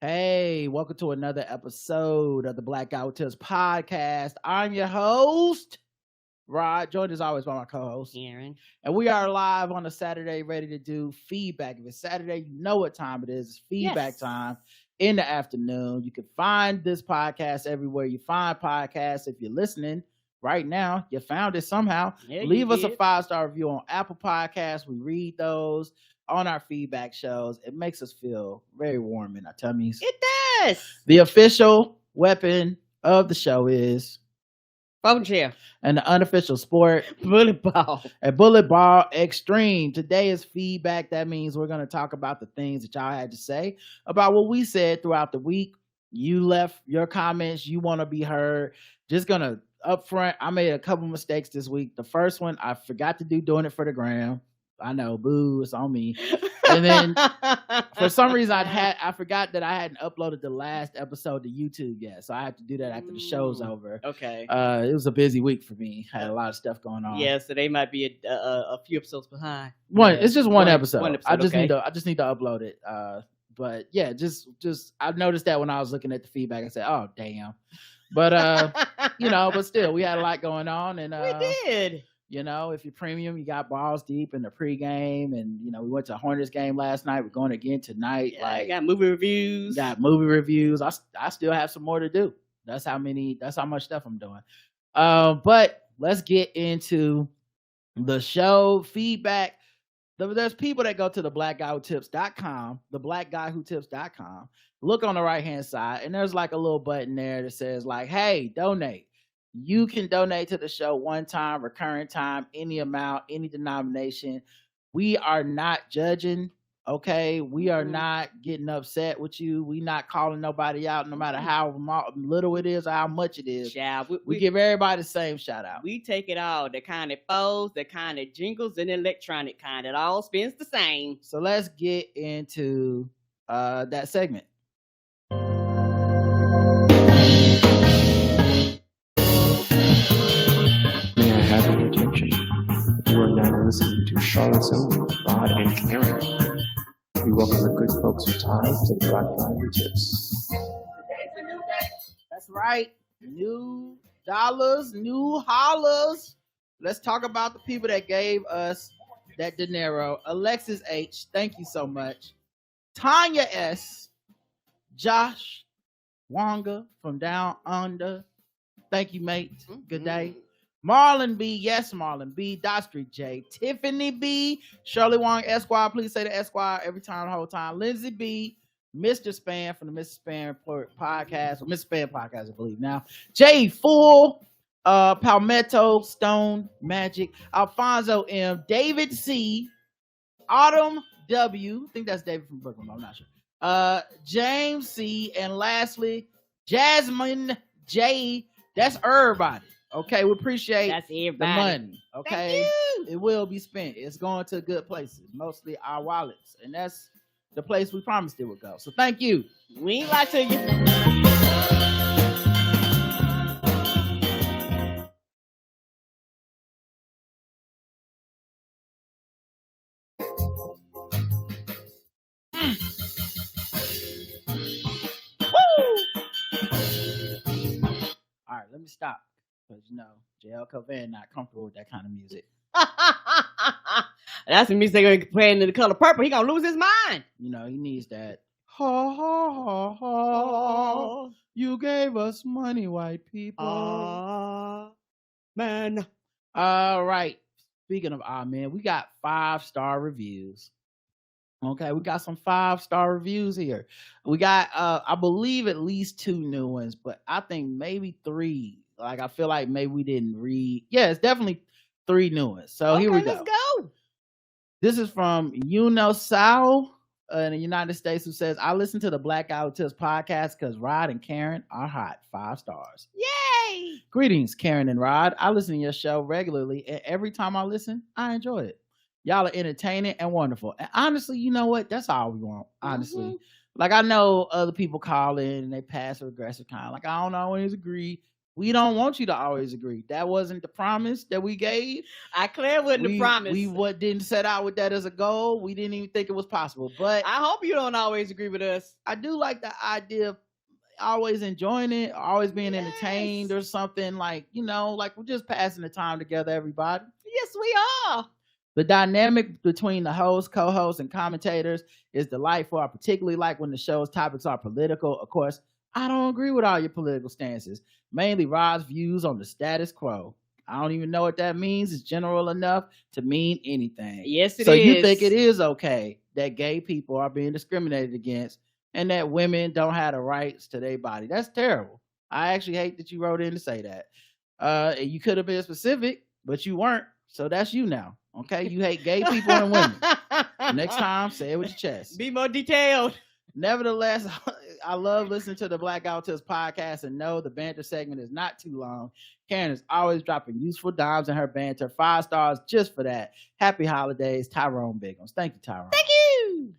Hey, welcome to another episode of the Black Guy Who Tips podcast. I'm your host, Rod, joined as always by my co-host, Aaron. And we are live on a Saturday ready to do feedback. If it's Saturday, you know what time it is. It's feedback time in the afternoon. You can find this podcast everywhere you find podcasts. If you're listening right now, you found it somehow. Yeah, Leave us a 5-star review on Apple Podcasts. We read those on our feedback shows. It makes us feel very warm in our tummies. It does. The official weapon of the show is folding chair, and the unofficial sport, bullet ball. A bullet ball extreme. Today is feedback. That means we're going to talk about the things that y'all had to say about what we said throughout the week. You left your comments. You want to be heard. Just going to upfront. I made a couple mistakes this week. The first one, I forgot to do doing it for the gram. I know, boo, it's on me. And then for some reason I forgot that I hadn't uploaded the last episode to YouTube yet. So I have to do that after the show's over. Okay. It was a busy week for me. Had a lot of stuff going on. Yeah, so they might be a few episodes behind. It's just one episode. I just okay. need to upload it. But yeah, just I noticed that when I was looking at the feedback, I said, oh damn. But but still we had a lot going on, and we did. If you're premium, you got balls deep in the pregame, and we went to a Hornets game last night. We're going again tonight. Yeah, I got movie reviews. I still have some more to do. That's how much stuff I'm doing. But let's get into the show feedback. There's people that go to the blackguywhotips.com, the blackguywhotips.com. Look on the right hand side, and there's like a little button there that says like, hey, donate. You can donate to the show one time, recurring time, any amount, any denomination. We are not judging, okay? We are not getting upset with you. We not calling nobody out, no matter how little it is or how much it is. Yeah, we give everybody the same shout out. We take it all, the kind of phones, the kind of jingles, and the electronic kind. It all spins the same. So let's get into that segment. You are now listening to Charlotte's Own, Rod and Karen. We welcome the good folks of time to the Black Guy Who Tips. That's right. New dollars, new hollers. Let's talk about the people that gave us that dinero. Alexis H, thank you so much. Tanya S, Josh Wonga from Down Under, thank you, mate. Good day. Marlon B, yes, Marlon B, Dot Street J, Tiffany B, Shirley Wong Esquire, please say the Esquire every time, the whole time. Lindsay B, Mr. Span from the Mr. Span podcast, or Mr. Span podcast, I believe now. Jay Full, Palmetto Stone Magic, Alfonso M, David C, Autumn W, I think that's David from Brooklyn, I'm not sure. James C, and lastly, Jasmine J. That's everybody. Okay, we appreciate the money. Okay, it will be spent. It's going to good places, mostly our wallets, and that's the place we promised it would go. So thank you. We ain't lie to you. All right, let me stop. Because, JL Covan not comfortable with that kind of music. That's the music they're going to play in The Color Purple. He going to lose his mind. He needs that. Ha, ha, ha, ha. You gave us money, white people. Man. All right. Speaking of man, we got 5-star reviews. Okay, we got some 5-star reviews here. We got, I believe, at least 2 new ones, but I think maybe 3. Like, I feel like maybe we didn't read. Yeah, it's definitely 3 new ones. So here we go. Let's go. This is from Sao in the United States, who says, I listen to the Black Guy Who Tips podcast because Rod and Karen are hot. 5 stars. Yay! Greetings, Karen and Rod. I listen to your show regularly, and every time I listen, I enjoy it. Y'all are entertaining and wonderful. And honestly, you know what? That's all we want, honestly. Mm-hmm. Like, I know other people call in and they passive aggressive kind of like, I don't always agree. We don't want you to always agree. That wasn't the promise that we gave. I clear wasn't the promise. We didn't set out with that as a goal. We didn't even think it was possible. But I hope you don't always agree with us. I do like the idea of always enjoying it, always being entertained or something, like, you know, like we're just passing the time together, everybody. Yes, we are. The dynamic between the host, co-hosts, and commentators is delightful. I particularly like when the show's topics are political. Of course, I don't agree with all your political stances, mainly Rod's views on the status quo. I don't even know what that means. It's general enough to mean anything. Yes, it is. So you think it is okay that gay people are being discriminated against and that women don't have the rights to their body? That's terrible. I actually hate that you wrote in to say that. You could have been specific, but you weren't. So that's you now. Okay, you hate gay people and women. Next time, say it with your chest. Be more detailed. Nevertheless, I love listening to the Black Autist podcast and know the banter segment is not too long. Karen is always dropping useful dimes in her banter. 5 stars just for that. Happy holidays, Tyrone Biggums. Thank you, Tyrone. Thank you.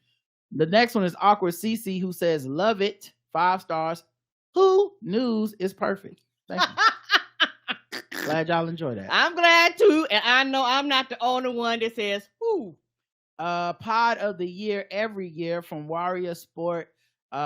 The next one is Awkward CC, who says, love it, 5 stars. Who news is perfect. Thank you. Glad y'all enjoy that. I'm glad too, and I know I'm not the only one that says who. Pod of the year every year from Warrior Sport in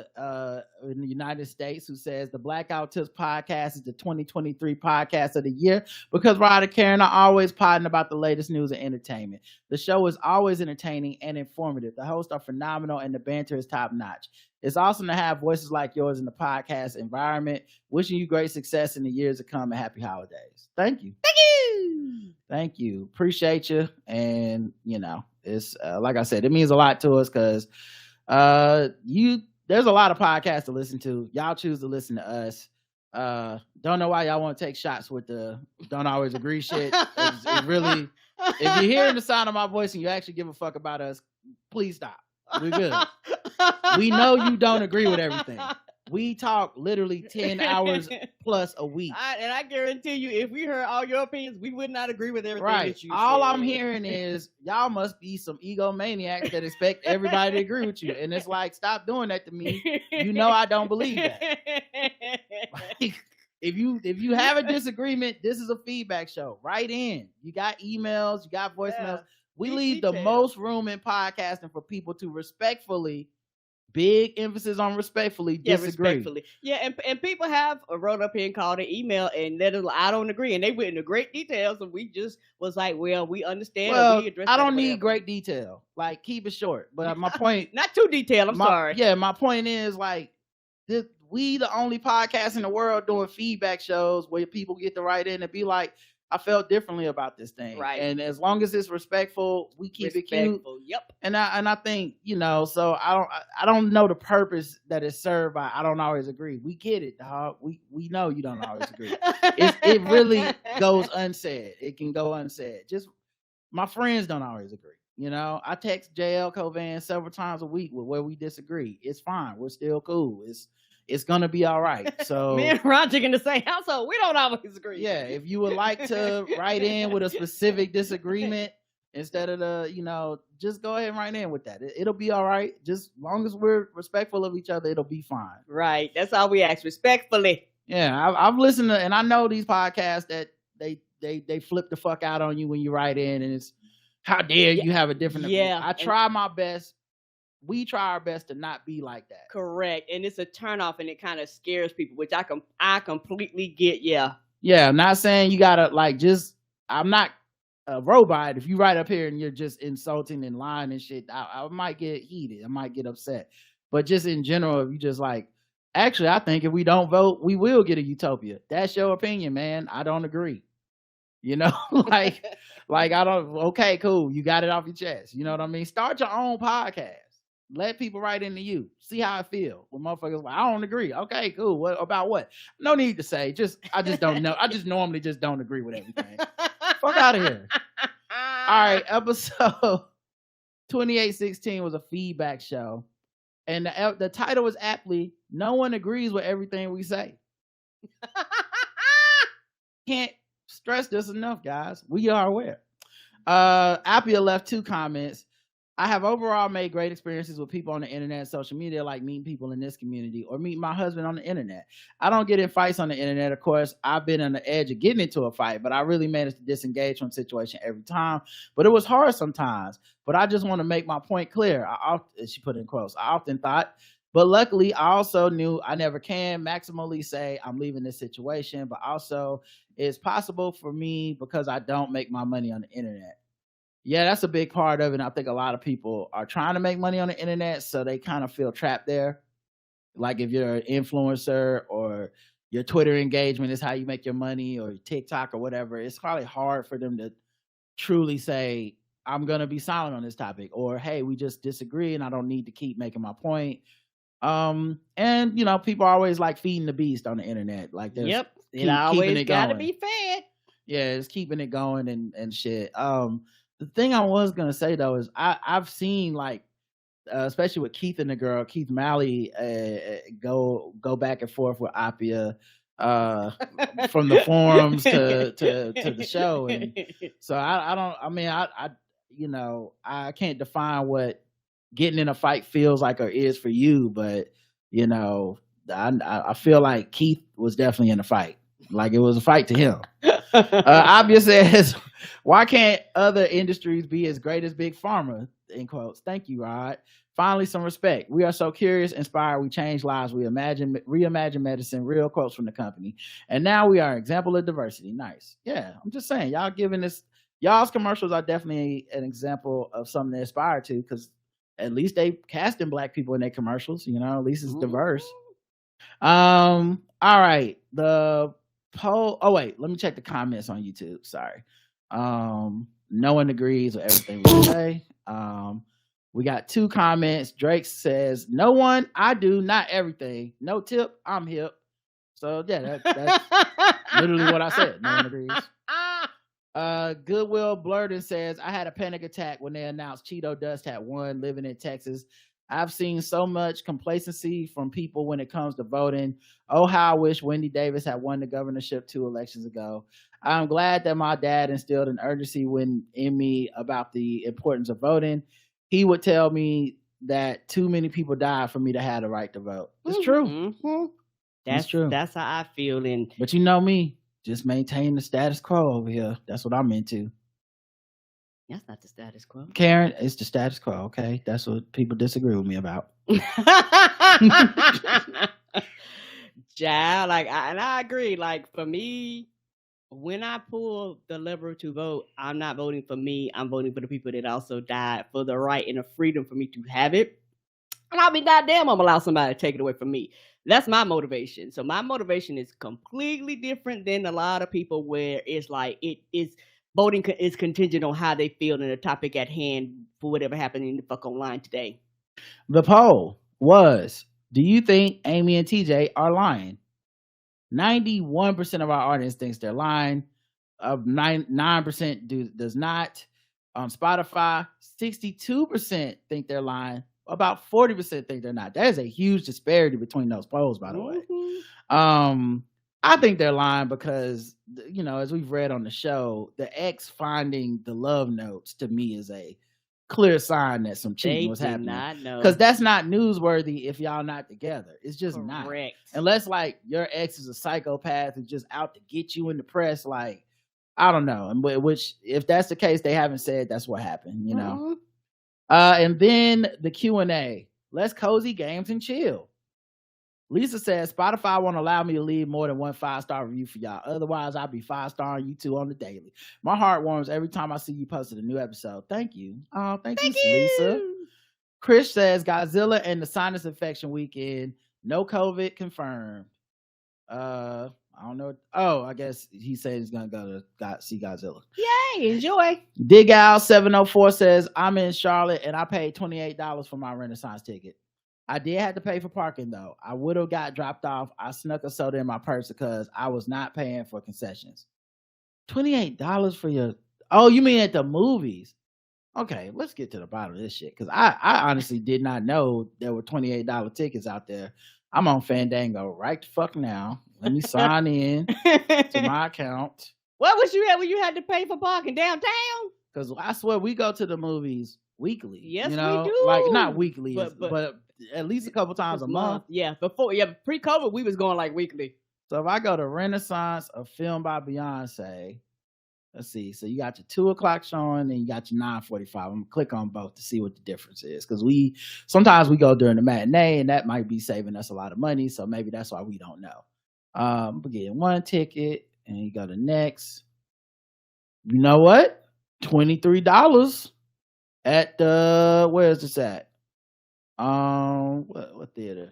the United States, who says the Black Autist podcast is the 2023 podcast of the year because Rod and Karen are always podding about the latest news and entertainment. The show is always entertaining and informative. The hosts are phenomenal and the banter is top notch. It's awesome to have voices like yours in the podcast environment. Wishing you great success in the years to come and happy holidays. Thank you. Thank you. Thank you. Appreciate you. And, you know, it's like I said, it means a lot to us because there's a lot of podcasts to listen to. Y'all choose to listen to us. Don't know why y'all want to take shots with the don't always agree shit. It really, if you're hearing the sound of my voice and you actually give a fuck about us, please stop. We're good. We know you don't agree with everything. We talk literally 10 hours plus a week. And I guarantee you, if we heard all your opinions, we would not agree with everything right. that you all said. I'm hearing is y'all must be some egomaniacs that expect everybody to agree with you. And it's like, stop doing that to me. You know I don't believe that. Like, if you have a disagreement, this is a feedback show. Write in. You got emails, you got voicemails. Yeah. We leave the most room in podcasting for people to respectfully, big emphasis on respectfully, disagree. Respectfully. Yeah, and people have wrote up here and called an email and let us, I don't agree. And they went into great details and we just was like, well, we understand. Well, I don't need great detail. Like, keep it short. But my point... Not too detailed, I'm sorry. Yeah, my point is, like, we the only podcast in the world doing feedback shows where people get to write in and be like, I felt differently about this thing. Right. And as long as it's respectful, we keep it cute. Yep. And I think, you know, so I don't know the purpose that is served by I don't always agree. We get it, dog. We know you don't always agree. It really goes unsaid. It can go unsaid. Just my friends don't always agree. You know, I text JL Covan several times a week with where we disagree. It's fine. We're still cool. It's gonna be all right. So me and Roger in the same household, we don't always agree. Yeah, if you would like to write in with a specific disagreement instead of the, you know, just go ahead and write in with that. It'll be all right. Just as long as we're respectful of each other, it'll be fine. Right. That's all we ask, respectfully. Yeah, I've listened to, and I know these podcasts that they flip the fuck out on you when you write in, and it's how dare you have a different opinion. Yeah. I try my best. We try our best to not be like that. Correct. And it's a turnoff and it kind of scares people, which I completely get. Yeah. Yeah. I'm not saying you gotta I'm not a robot. If you write up here and you're just insulting and lying and shit, I might get heated. I might get upset. But just in general, if you just like, actually, I think if we don't vote, we will get a utopia. That's your opinion, man. I don't agree. You know, like I don't, okay, cool. You got it off your chest. You know what I mean? Start your own podcast. Let people write into you. See how I feel. When motherfuckers like, I don't agree. Okay, cool. What about what? No need to say. I just don't know. I just normally just don't agree with everything. Fuck out of here. All right, episode 2816 was a feedback show. And the title was aptly, No One Agrees with Everything We Say. Can't stress this enough, guys. We are aware. Appia left 2 comments. I have overall made great experiences with people on the internet and social media, like meeting people in this community or meeting my husband on the internet. I don't get in fights on the internet. Of course, I've been on the edge of getting into a fight, but I really managed to disengage from the situation every time. But it was hard sometimes. But I just want to make my point clear. She put in quotes, I often thought, but luckily I also knew I never can maximally say I'm leaving this situation, but also it's possible for me because I don't make my money on the internet. Yeah, that's a big part of it. I think a lot of people are trying to make money on the internet, so they kind of feel trapped there. Like if you're an influencer or your Twitter engagement is how you make your money, or TikTok or whatever, it's probably hard for them to truly say, I'm going to be silent on this topic, or, hey, we just disagree and I don't need to keep making my point. And people are always like feeding the beast on the internet. Like there's it always got to be fed. Yeah, it's keeping it going and shit. The thing I was gonna say though is I've seen like especially with Keith and the girl, Keith Malley, go back and forth with Appia from the forums to the show, and so I can't define what getting in a fight feels like or is for you, but I feel like Keith was definitely in a fight. Like it was a fight to him. Appia says, why can't other industries be as great as Big Pharma? In quotes. Thank you, Rod. Finally, some respect. We are so curious, inspired. We change lives. We reimagine medicine. Real quotes from the company. And now we are an example of diversity. Nice. Yeah, I'm just saying, y'all's commercials are definitely an example of something to aspire to, because at least they casting Black people in their commercials. At least it's diverse. All right. The poll. Oh wait, let me check the comments on YouTube. Sorry. No one agrees with everything we say. We got 2 comments. Drake says, no one, I do, not everything. No tip, I'm hip. So yeah, that's literally what I said. No one agrees. Goodwill Blurden says, I had a panic attack when they announced Cheeto Dust had won living in Texas. I've seen so much complacency from people when it comes to voting. Oh, how I wish Wendy Davis had won the governorship 2 elections ago. I'm glad that my dad instilled an urgency in me about the importance of voting. He would tell me that too many people died for me to have the right to vote. It's true. Mm-hmm. That's true. That's how I feel. But you know me, just maintain the status quo over here. That's what I'm into. That's not the status quo. Karen, it's the status quo, okay? That's what people disagree with me about. Child, I agree. Like, for me, when I pull the lever to vote, I'm not voting for me. I'm voting for the people that also died for the right and the freedom for me to have it. And I'll be goddamn, I'm allow somebody to take it away from me. That's my motivation. So my motivation is completely different than a lot of people, where it's like voting is contingent on how they feel in the topic at hand for whatever happened in the fuck online today. The poll was, do you think Amy and TJ are lying? 91% of our audience thinks they're lying. 9% does not. On Spotify, 62% think they're lying. About 40% think they're not. That is a huge disparity between those polls, by the way. I think they're lying because, as we've read on the show, the ex finding the love notes to me is a clear sign that some cheating was happening. Because that's not newsworthy if y'all not together. It's just not. Unless like your ex is a psychopath who's just out to get you in the press. Like, I don't know. And which, if that's the case, they haven't said that's what happened. And then the Q&A. Let's cozy games and chill. Lisa says, Spotify won't allow me to leave more than 1 5-star review for y'all. Otherwise, I'll be 5-starring you 2 on the daily. My heart warms every time I see you posted a new episode. Thank you. Oh, thank you, Lisa. Chris says, Godzilla and the sinus infection weekend. No COVID confirmed. I don't know. Oh, I guess he said he's going to go see Godzilla. Yay, enjoy. Dig Out 704 says, I'm in Charlotte and I paid $28 for my Renaissance ticket. I did have to pay for parking though. I would have got dropped off. I snuck a soda in my purse because I was not paying for concessions. $28 for your... Oh, you mean at the movies? Okay, let's get to the bottom of this shit, because I honestly did not know there were $28 tickets out there. I'm on Fandango right the fuck now. Let me sign in to my account. What was you at when you had to pay for parking downtown? Because I swear we go to the movies weekly. Yes, you know? we do. Like not weekly, But but at least a couple times a month. Yeah, pre-COVID, we was going like weekly. So if I go to Renaissance, a film by Beyonce, let's see. So you got your 2:00 showing, and you got your 9:45. I'm gonna click on both to see what the difference is, because sometimes we go during the matinee, and that might be saving us a lot of money. So maybe that's why we don't know. But getting one ticket, and you go to next. You know what? $23 at the where is this at? What theater?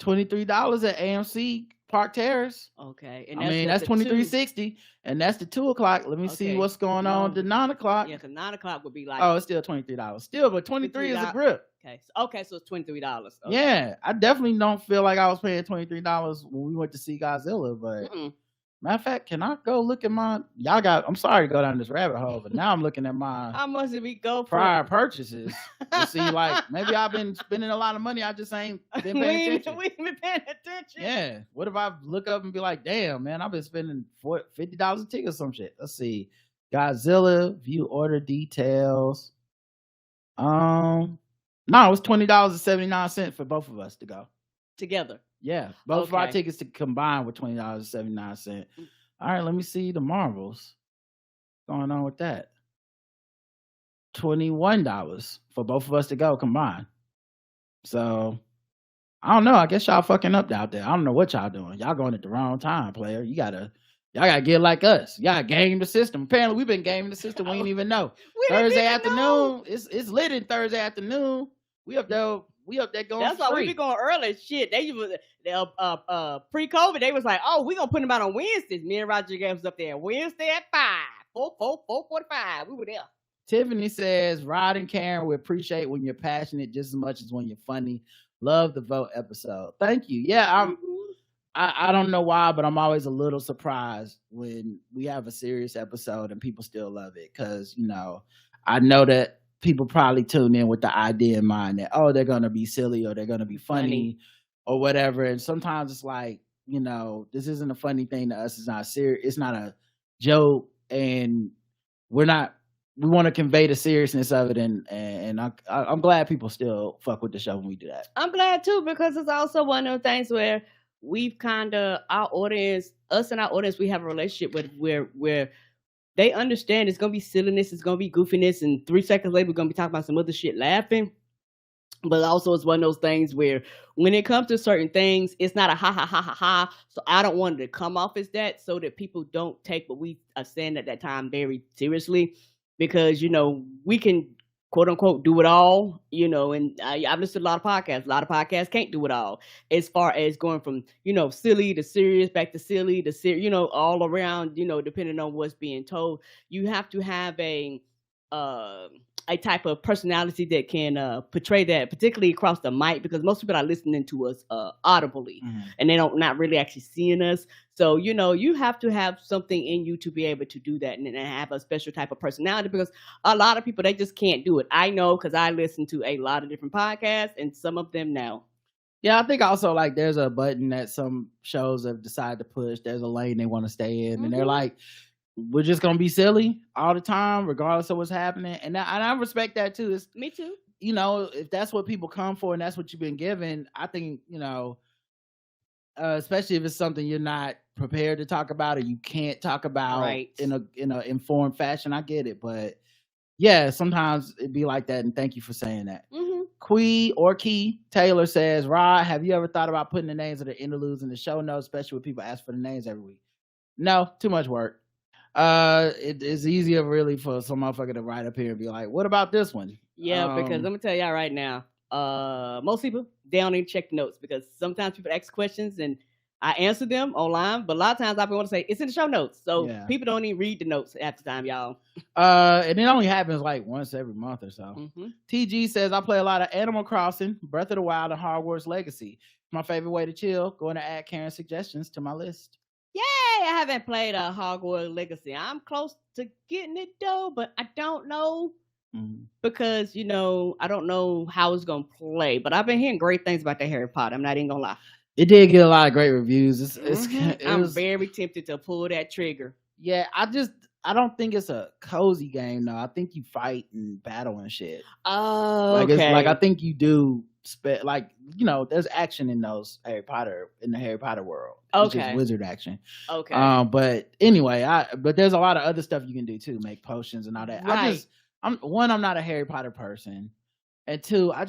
$23 at AMC Park Terrace. Okay, and that's $23.60, and that's the 2:00. Let me see what's going on at the 9:00. Yeah, because 9:00 would be like it's still $23. Still, but 23 is a grip. Okay, so it's $23. Okay. Yeah, I definitely don't feel like I was paying $23 when we went to see Godzilla, but. Matter of fact, can I go look at I'm sorry to go down this rabbit hole, but now I'm looking at my how much did we go for prior purchases to see, like, maybe I've been spending a lot of money. I just ain't been paying attention. We ain't been paying attention. Yeah. What if I look up and be like, damn, man, I've been spending $50 a ticket or some shit. Let's see. Godzilla, view order details. No, it was $20.79 for both of us to go. Together. Yeah, both of our tickets to combine with $20.79. All right, let me see the Marvels. What's going on with that? $21 for both of us to go combined. So I don't know. I guess y'all fucking up out there. I don't know what y'all doing. Y'all going at the wrong time, player. Y'all gotta get like us. Y'all game the system. Apparently, we've been gaming the system. We didn't even know. Thursday afternoon. It's lit in Thursday afternoon. We up there going. That's why we be going early. Shit, they pre-COVID, they was like, "Oh, we gonna put them out on Wednesdays." Me and Roger was up there Wednesday at 4:45. We were there. Tiffany says, "Rod and Karen, we appreciate when you're passionate just as much as when you're funny. Love the vote episode. Thank you." Yeah, I don't know why, but I'm always a little surprised when we have a serious episode and people still love it, because I know that people probably tune in with the idea in mind that, they're going to be silly or they're going to be funny or whatever. And sometimes it's like, this isn't a funny thing to us. It's not serious. It's not a joke. And we want to convey the seriousness of it. And I'm glad people still fuck with the show when we do that. I'm glad too, because it's also one of those things where we've our audience, we have a relationship with where they understand it's going to be silliness, it's going to be goofiness, and 3 seconds later, we're going to be talking about some other shit laughing. But also, it's one of those things where when it comes to certain things, it's not a ha, ha, ha, ha, ha. So I don't want it to come off as that, so that people don't take what we are saying at that time very seriously. Because, we can, quote unquote, do it all, and I've listened to a lot of podcasts. A lot of podcasts can't do it all. As far as going from, silly to serious, back to silly to serious, all around, depending on what's being told. You have to have a type of personality that can portray that, particularly across the mic, because most people are listening to us audibly, and they not really actually seeing us. So, you have to have something in you to be able to do that and have a special type of personality, because a lot of people, they just can't do it. I know, because I listen to a lot of different podcasts, and some of them now. Yeah, I think also, like, there's a button that some shows have decided to push. There's a lane they want to stay in, and they're like, we're just going to be silly all the time, regardless of what's happening. And I respect that too. Me too. If that's what people come for and that's what you've been given, I think, especially if it's something you're not prepared to talk about or you can't talk about in a informed fashion, I get it. But yeah, sometimes it'd be like that. And thank you for saying that. Key Taylor says, Rod, have you ever thought about putting the names of the interludes in the show notes, especially when people ask for the names every week? No, too much work. It's easier really for some motherfucker to write up here and be like, what about this one? Yeah, because I'm gonna tell y'all right now, most people, they don't even check the notes, because sometimes people ask questions and I answer them online, but a lot of times I want to say it's in the show notes, so people don't even read the notes half the time, y'all. And it only happens like once every month or so. TG says, I play a lot of Animal Crossing, Breath of the Wild, and Hogwarts Legacy. My favorite way to chill, going to add Karen's suggestions to my list. Yay! I haven't played a Hogwarts Legacy. I'm close to getting it though, but I don't know because I don't know how it's gonna play. But I've been hearing great things about the Harry Potter. I'm not even gonna lie. It did get a lot of great reviews. I'm very tempted to pull that trigger. Yeah, I don't think it's a cozy game though. I think you fight and battle and shit. Oh, Like okay. it's like I think you do like there's action in the Harry Potter world. It's just Okay. wizard action. Okay. But anyway, but there's a lot of other stuff you can do too, make potions and all that. Right. I'm not a Harry Potter person, and two, I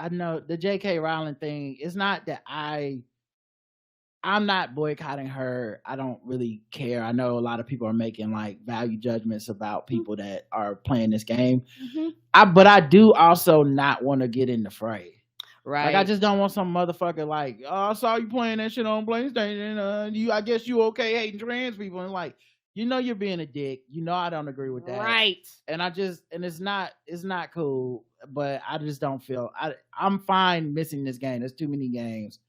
know the J.K. Rowling thing. It's not that I'm not boycotting her. I don't really care. I know a lot of people are making like value judgments about people that are playing this game. But I do also not want to get in the fray. Right. Like I just don't want some motherfucker like, oh, I saw you playing that shit on PlayStation. I guess you okay hating trans people, and like, you're being a dick. I don't agree with that. Right. And it's not cool. But I just don't feel I'm fine missing this game. There's too many games.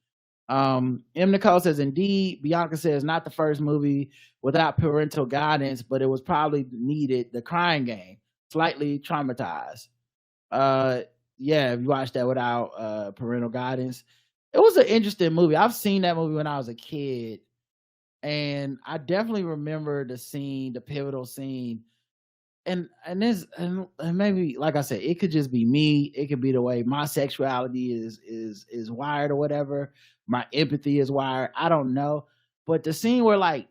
M. Nicole says, indeed, Bianca says, not the first movie without parental guidance, but it was probably needed. The Crying Game, slightly traumatized. Yeah, if you watched that without parental guidance, it was an interesting movie. I've seen that movie when I was a kid, and I definitely remember the pivotal scene. And maybe, like I said, it could just be me. It could be the way my sexuality is wired or whatever. My empathy is wired. I don't know. But the scene where like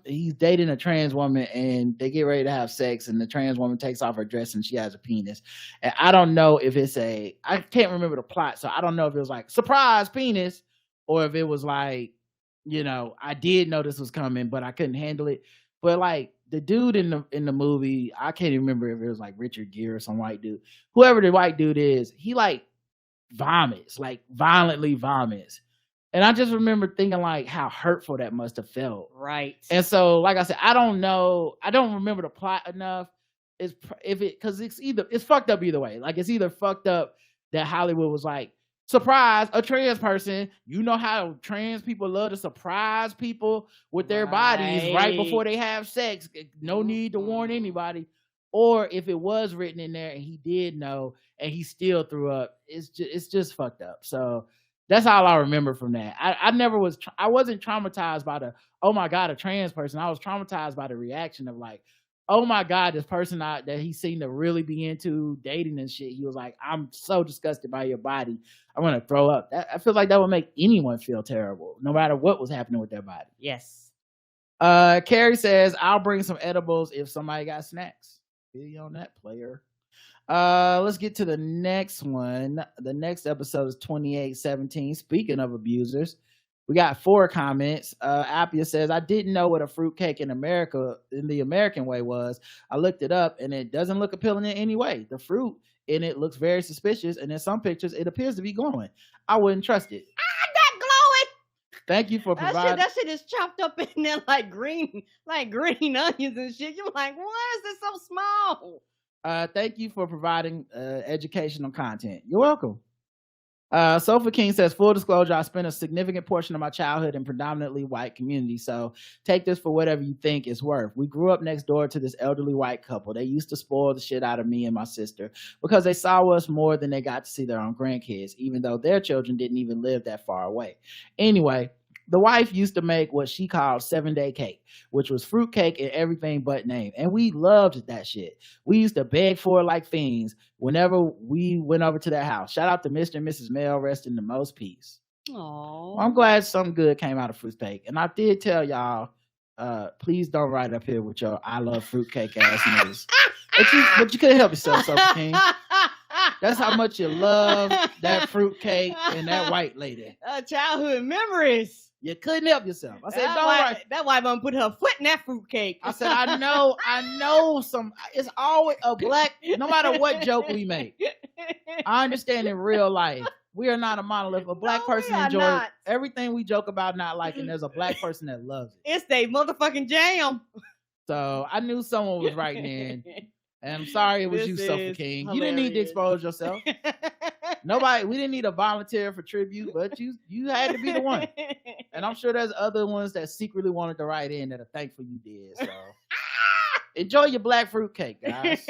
he's dating a trans woman and they get ready to have sex and the trans woman takes off her dress and she has a penis. And I don't know if I can't remember the plot. So I don't know if it was like surprise penis or if it was like, I did know this was coming, but I couldn't handle it. But like, the dude in the movie, I can't even remember if it was like Richard Gere or some white dude. Whoever the white dude is, he like vomits, like violently vomits. And I just remember thinking like how hurtful that must have felt. Right. And so, like I said, I don't know. I don't remember the plot enough. Because it's fucked up either way. Like it's either fucked up that Hollywood was like, surprise, a trans person. You know how trans people love to surprise people with their bodies right before they have sex. No need to warn anybody. Or if it was written in there and he did know and he still threw up, it's just fucked up. So that's all I remember from that. I wasn't traumatized by the, oh my God, a trans person. I was traumatized by the reaction of like, oh my God, this person that he seemed to really be into dating and shit. He was like, I'm so disgusted by your body. I want to throw up. I feel like that would make anyone feel terrible, no matter what was happening with their body. Yes. Carrie says, I'll bring some edibles if somebody got snacks. Be on that, player. Let's get to the next one. The next episode is 2817. Speaking of abusers, we got 4 comments. Appia says, I didn't know what a fruitcake in the American way was. I looked it up and it doesn't look appealing in any way. The fruit in it looks very suspicious, and in some pictures it appears to be glowing. I wouldn't trust it. Not glowing. Thank you for providing. That shit is chopped up in there like green onions and shit. You're like, why is this so small? Thank you for providing educational content. You're welcome. Sofa King says, full disclosure, I spent a significant portion of my childhood in predominantly white community, so take this for whatever you think it's worth. We grew up next door to this elderly white couple. They used to spoil the shit out of me and my sister because they saw us more than they got to see their own grandkids, even though their children didn't even live that far away. Anyway, the wife used to make what she called 7-day cake, which was fruit cake and everything but name. And we loved that shit. We used to beg for it like fiends whenever we went over to their house. Shout out to Mr. and Mrs. Mel, rest in the most peace. Aww. Well, I'm glad something good came out of fruit cake. And I did tell y'all, please don't write up here with your I love fruitcake ass niggas. But you couldn't help yourself, Sophie King. That's how much you love that fruitcake and that white lady. Childhood memories. You couldn't help yourself. I said, don't write. That wife gonna put her foot in that fruitcake. I said, I know some. It's always a black, no matter what joke we make. I understand in real life, we are not a monolith. A black person enjoys everything we joke about not liking. There's a black person that loves it. It's their motherfucking jam. So I knew someone was writing in. And I'm sorry it was you, Sofa King. Hilarious. You didn't need to expose yourself. We didn't need a volunteer for tribute, but you had to be the one. And I'm sure there's other ones that secretly wanted to write in that are thankful you did. So enjoy your black fruitcake, guys.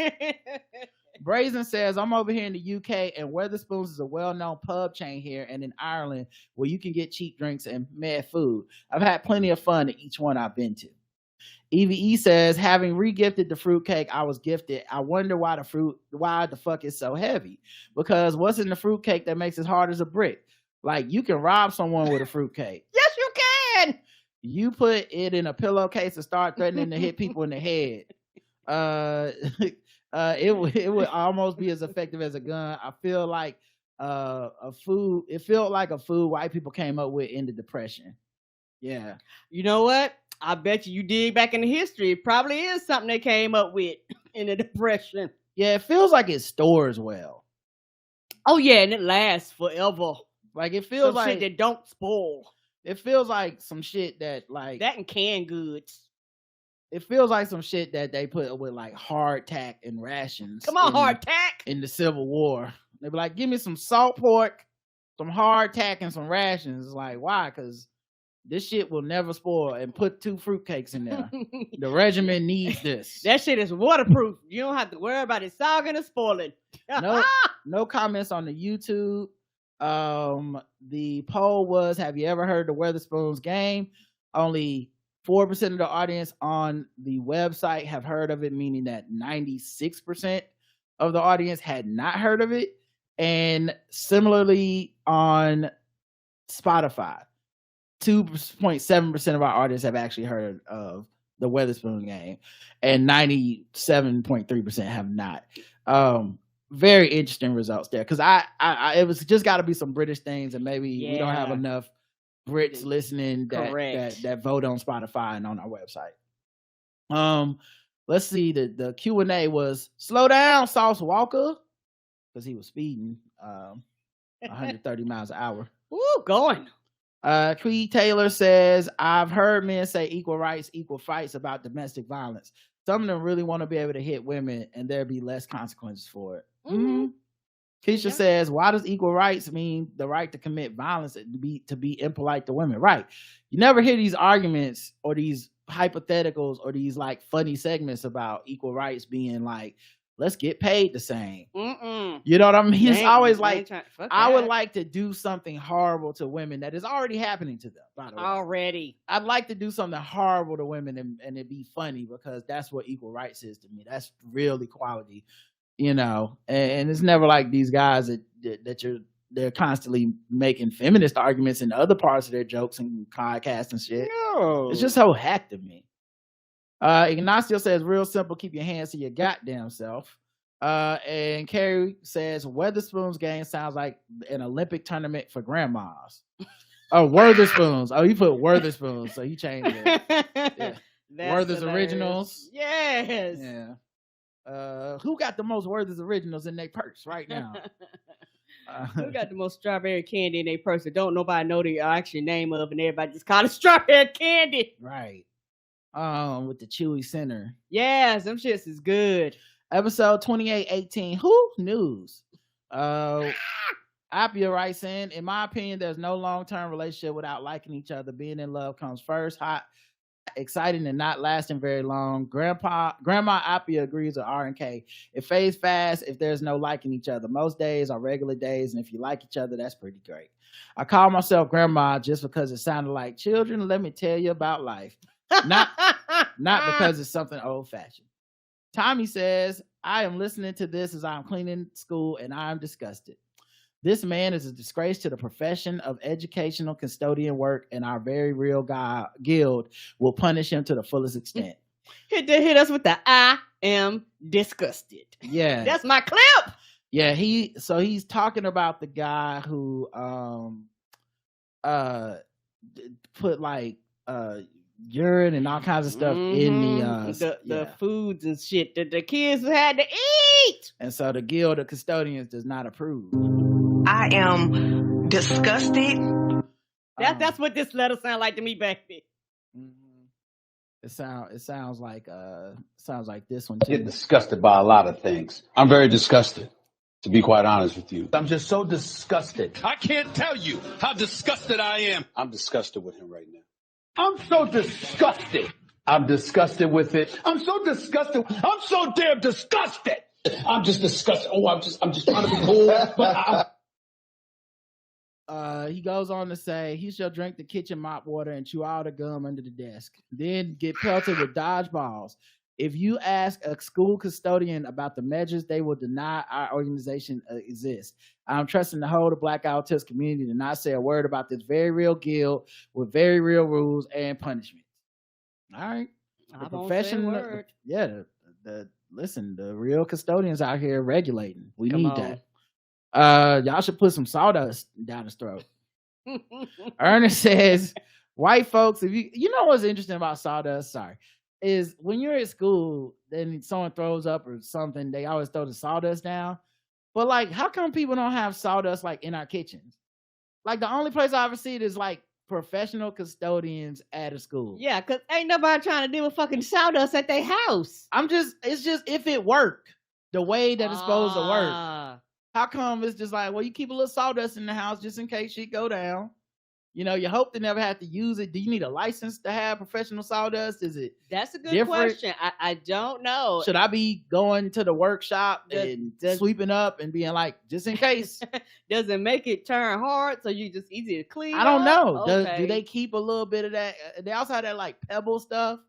Brazen says, I'm over here in the UK, and Weatherspoons is a well-known pub chain here and in Ireland where you can get cheap drinks and mad food. I've had plenty of fun at each one I've been to. EVE says, having re-gifted the fruitcake I was gifted, I wonder why the fuck it's so heavy. Because what's in the fruitcake that makes it hard as a brick? Like, you can rob someone with a fruitcake. Yes, you can. You put it in a pillowcase and start threatening to hit people in the head. It would almost be as effective as a gun. I feel like it felt like a food white people came up with in the Depression. Yeah. You know what? I bet you dig back in the history. It probably is something they came up with in the Depression. Yeah, it feels like it stores well. Oh, yeah, and it lasts forever. Like, it feels some like shit that don't spoil. It feels like some shit that, like... That and canned goods. It feels like some shit that they put with, like, hardtack and rations. Come on, hardtack! In the Civil War. They be like, give me some salt pork, some hardtack, and some rations. It's like, why? Because this shit will never spoil. And put 2 fruitcakes in there. The regiment needs this. That shit is waterproof. You don't have to worry about it sogging or spoiling. No comments on the YouTube. The poll was, have you ever heard the Weatherspoons game? Only 4% of the audience on the website have heard of it, meaning that 96% of the audience had not heard of it. And similarly on Spotify, 2.7% of our audience have actually heard of the Weatherspoon game, and 97.3% have not. Very interesting results there, because I it was just got to be some British things, and maybe we don't have enough Brits listening that vote on Spotify and on our website. Let's see, the Q&A was, slow down, Sauce Walker, because he was speeding 130 miles an hour. Ooh, going. Creed Taylor says, I've heard men say equal rights, equal fights about domestic violence. Some of them really want to be able to hit women and there'll be less consequences for it. Mm-hmm. Keisha says, why does equal rights mean the right to commit violence and to be impolite to women? Right. You never hear these arguments or these hypotheticals or these like funny segments about equal rights being like, let's get paid the same. You know what I mean? It's always like, I would like to do something horrible to women that is already happening to them, by the way. Already. I'd like to do something horrible to women and it be funny, because that's what equal rights is to me. That's real equality, you know? And it's never like these guys that they're constantly making feminist arguments in other parts of their jokes and podcasts and shit. No. It's just so hack to me. Ignacio says, real simple, keep your hands to your goddamn self. And Carrie says, Weatherspoons game sounds like an Olympic tournament for grandmas. Oh, Weatherspoons. Oh, you put Weatherspoons, so you changed it. Yeah. Werther's Originals. Yes. Yeah. Who got the most Werther's Originals in their purse right now? Who got the most strawberry candy in their purse that don't nobody know the actual name of, and everybody just call it strawberry candy? Right. With the Chewy Center. Yes, them shits is good. Episode 2818. Who news? Apia writes in my opinion, there's no long-term relationship without liking each other. Being in love comes first. Hot, exciting, and not lasting very long. Grandma Apia agrees with R&K. It fades fast if there's no liking each other. Most days are regular days, and if you like each other, that's pretty great. I call myself grandma just because it sounded like, children, let me tell you about life. Not because it's something old-fashioned. Tommy says, I am listening to this as I'm cleaning school and I'm disgusted. This man is a disgrace to the profession of educational custodian work, and our very real guild will punish him to the fullest extent. Hit us with the I am disgusted. Yeah. That's my clip. Yeah, he's talking about the guy who put like urine and all kinds of stuff in the foods and shit that the kids had to eat. And so the Guild of Custodians does not approve. I am disgusted. That's what this letter sounds like to me, baby. It sounds like this one too. I get disgusted by a lot of things. I'm very disgusted, to be quite honest with you. I'm just so disgusted. I can't tell you how disgusted I am. I'm disgusted with him right now. I'm so disgusted. I'm disgusted with it. I'm so disgusted. I'm so damn disgusted. I'm just disgusted. Oh, I'm just trying to be cool. But He goes on to say he shall drink the kitchen mop water and chew all the gum under the desk, then get pelted with dodgeballs. If you ask a school custodian about the measures, they will deny our organization exists. I'm trusting the whole of Black Autism community to not say a word about this very real guild with very real rules and punishments. All right. I won't say a word. Yeah, listen, the real custodians out here regulating. We Come need on. that. Y'all should put some sawdust down his throat. Ernest says, white folks, if you know what's interesting about sawdust, is when you're at school, then someone throws up or something, they always throw the sawdust down. But like, how come people don't have sawdust like in our kitchens? Like the only place I ever see it is like professional custodians at a school. Yeah, because ain't nobody trying to deal with fucking sawdust at their house. It's just if it worked the way that it's supposed to work. Ah. How come it's just like, well, you keep a little sawdust in the house just in case shit go down. You know, you hope to never have to use it. Do you need a license to have professional sawdust? Is it That's a good different? question. I don't know. Should I be going to the workshop and sweeping up and being like, just in case? Does it make it turn hard so you just easy to clean? I don't know. Okay. Do they keep a little bit of that? They also have that like pebble stuff.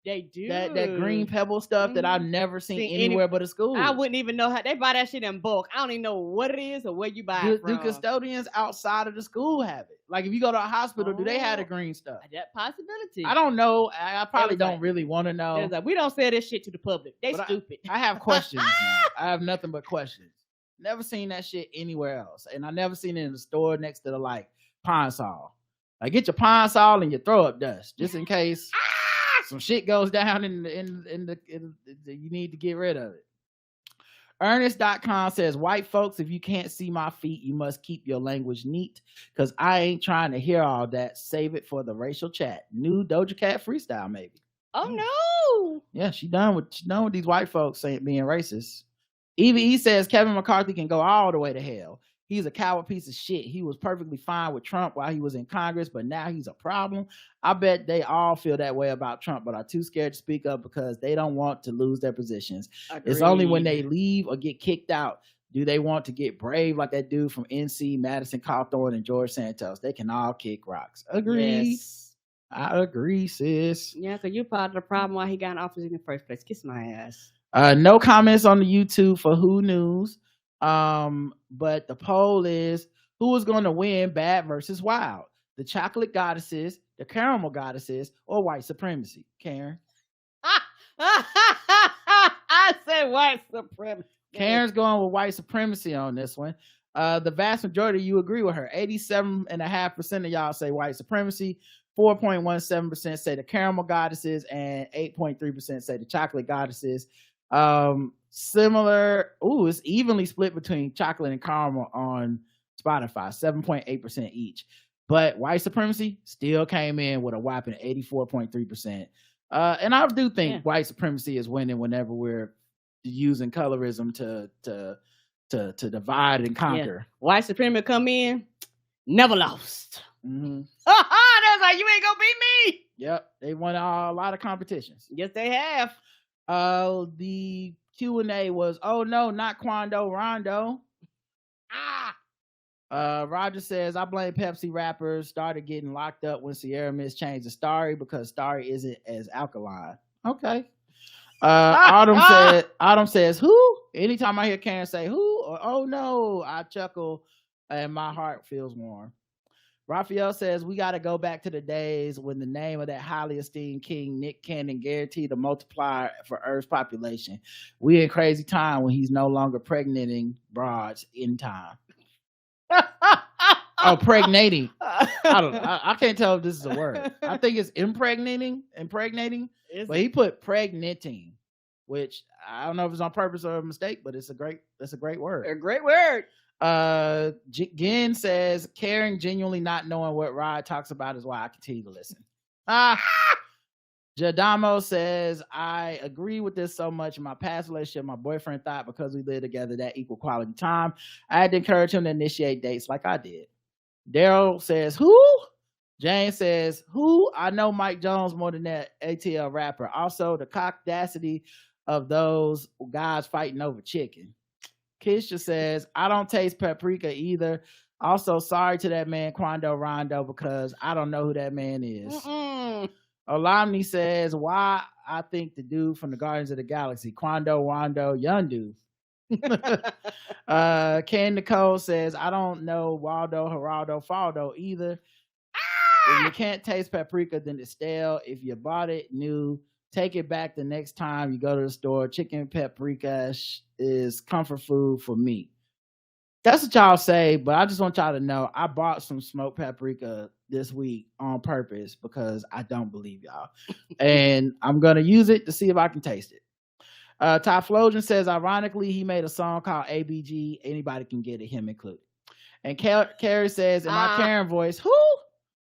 They do. That green pebble stuff that I've never seen anywhere but a school. I wouldn't even know how they buy that shit in bulk. I don't even know what it is or where you buy it from. Do custodians outside of the school have it? Like if you go to a hospital, do they have the green stuff? That possibility. I don't know. I probably don't really want to know. Like, we don't say this shit to the public. They stupid. I have questions now. I have nothing but questions. Never seen that shit anywhere else. And I never seen it in the store next to the like Pine Sol. Like get your Pine Sol and your throw up dust just in case some shit goes down you need to get rid of it. Ernest.com says, white folks, if you can't see my feet, you must keep your language neat because I ain't trying to hear all that. Save it for the racial chat. New Doja Cat freestyle, maybe. Oh no. Yeah, she done with these white folks being racist. Evie says Kevin McCarthy can go all the way to hell. He's a coward piece of shit. He was perfectly fine with Trump while he was in Congress, but now he's a problem. I bet they all feel that way about Trump, but are too scared to speak up because they don't want to lose their positions. Agreed. It's only when they leave or get kicked out do they want to get brave like that dude from NC, Madison Cawthorn, and George Santos. They can all kick rocks. Agreed. Yes. I agree, sis. Yeah, because you're part of the problem why he got in office in the first place. Kiss my ass. No comments on the YouTube for Who News. But the poll is who is going to win Bad versus Wild? The chocolate goddesses, the caramel goddesses, or white supremacy? Karen. I said white supremacy. Karen's going with white supremacy on this one. The vast majority of you agree with her. 87.5% of y'all say white supremacy. 4.17% say the caramel goddesses, and 8.3% say the chocolate goddesses. Similar, it's evenly split between chocolate and caramel on Spotify, 7.8% each. But white supremacy still came in with a whopping 84.3%. And I do think white supremacy is winning whenever we're using colorism to divide and conquer. Yeah. White supremacy come in, never lost. Mm-hmm. That's like, you ain't gonna beat me. Yep, they won a lot of competitions. Yes, they have. The Q&A was, oh no, not Quando Rondo. Roger says, I blame Pepsi rappers started getting locked up when Sierra Mist changed the Starry because Starry isn't as alkaline. Okay. Autumn says, who? Anytime I hear Karen say who or oh no, I chuckle and my heart feels warm. Raphael says, we got to go back to the days when the name of that highly esteemed king, Nick Cannon, guaranteed a multiplier for Earth's population. We in crazy time when he's no longer pregnating broads in time. Pregnating. I can't tell if this is a word. I think it's impregnating, but he put pregnating, which I don't know if it's on purpose or a mistake, but it's a great word. A great word. Gen says Karen genuinely not knowing what Rod talks about is why I continue to listen. Jadamo says, I agree with this so much. In my past relationship, my boyfriend thought because we lived together that equal quality time, I had to encourage him to initiate dates like I did. Daryl says, who? Jane says, who? I know Mike Jones more than that ATL rapper. Also, the cockdacity of those guys fighting over chicken. Kisha says, I don't taste paprika either. Also, sorry to that man Quando Rondo because I don't know who that man is. Olamni says, why I think the dude from the Guardians of the Galaxy, Quando Rondo Yondu. Ken Nicole says, I don't know Waldo, Geraldo, Faldo either. If you can't taste paprika, then it's stale. If you bought it new, take it back the next time you go to the store. Chicken paprika is comfort food for me. That's what y'all say, but I just want y'all to know I bought some smoked paprika this week on purpose because I don't believe y'all. And I'm going to use it to see if I can taste it. Typhlosion says, ironically, he made a song called ABG. Anybody can get it, him included. And Carrie says, in my Karen voice,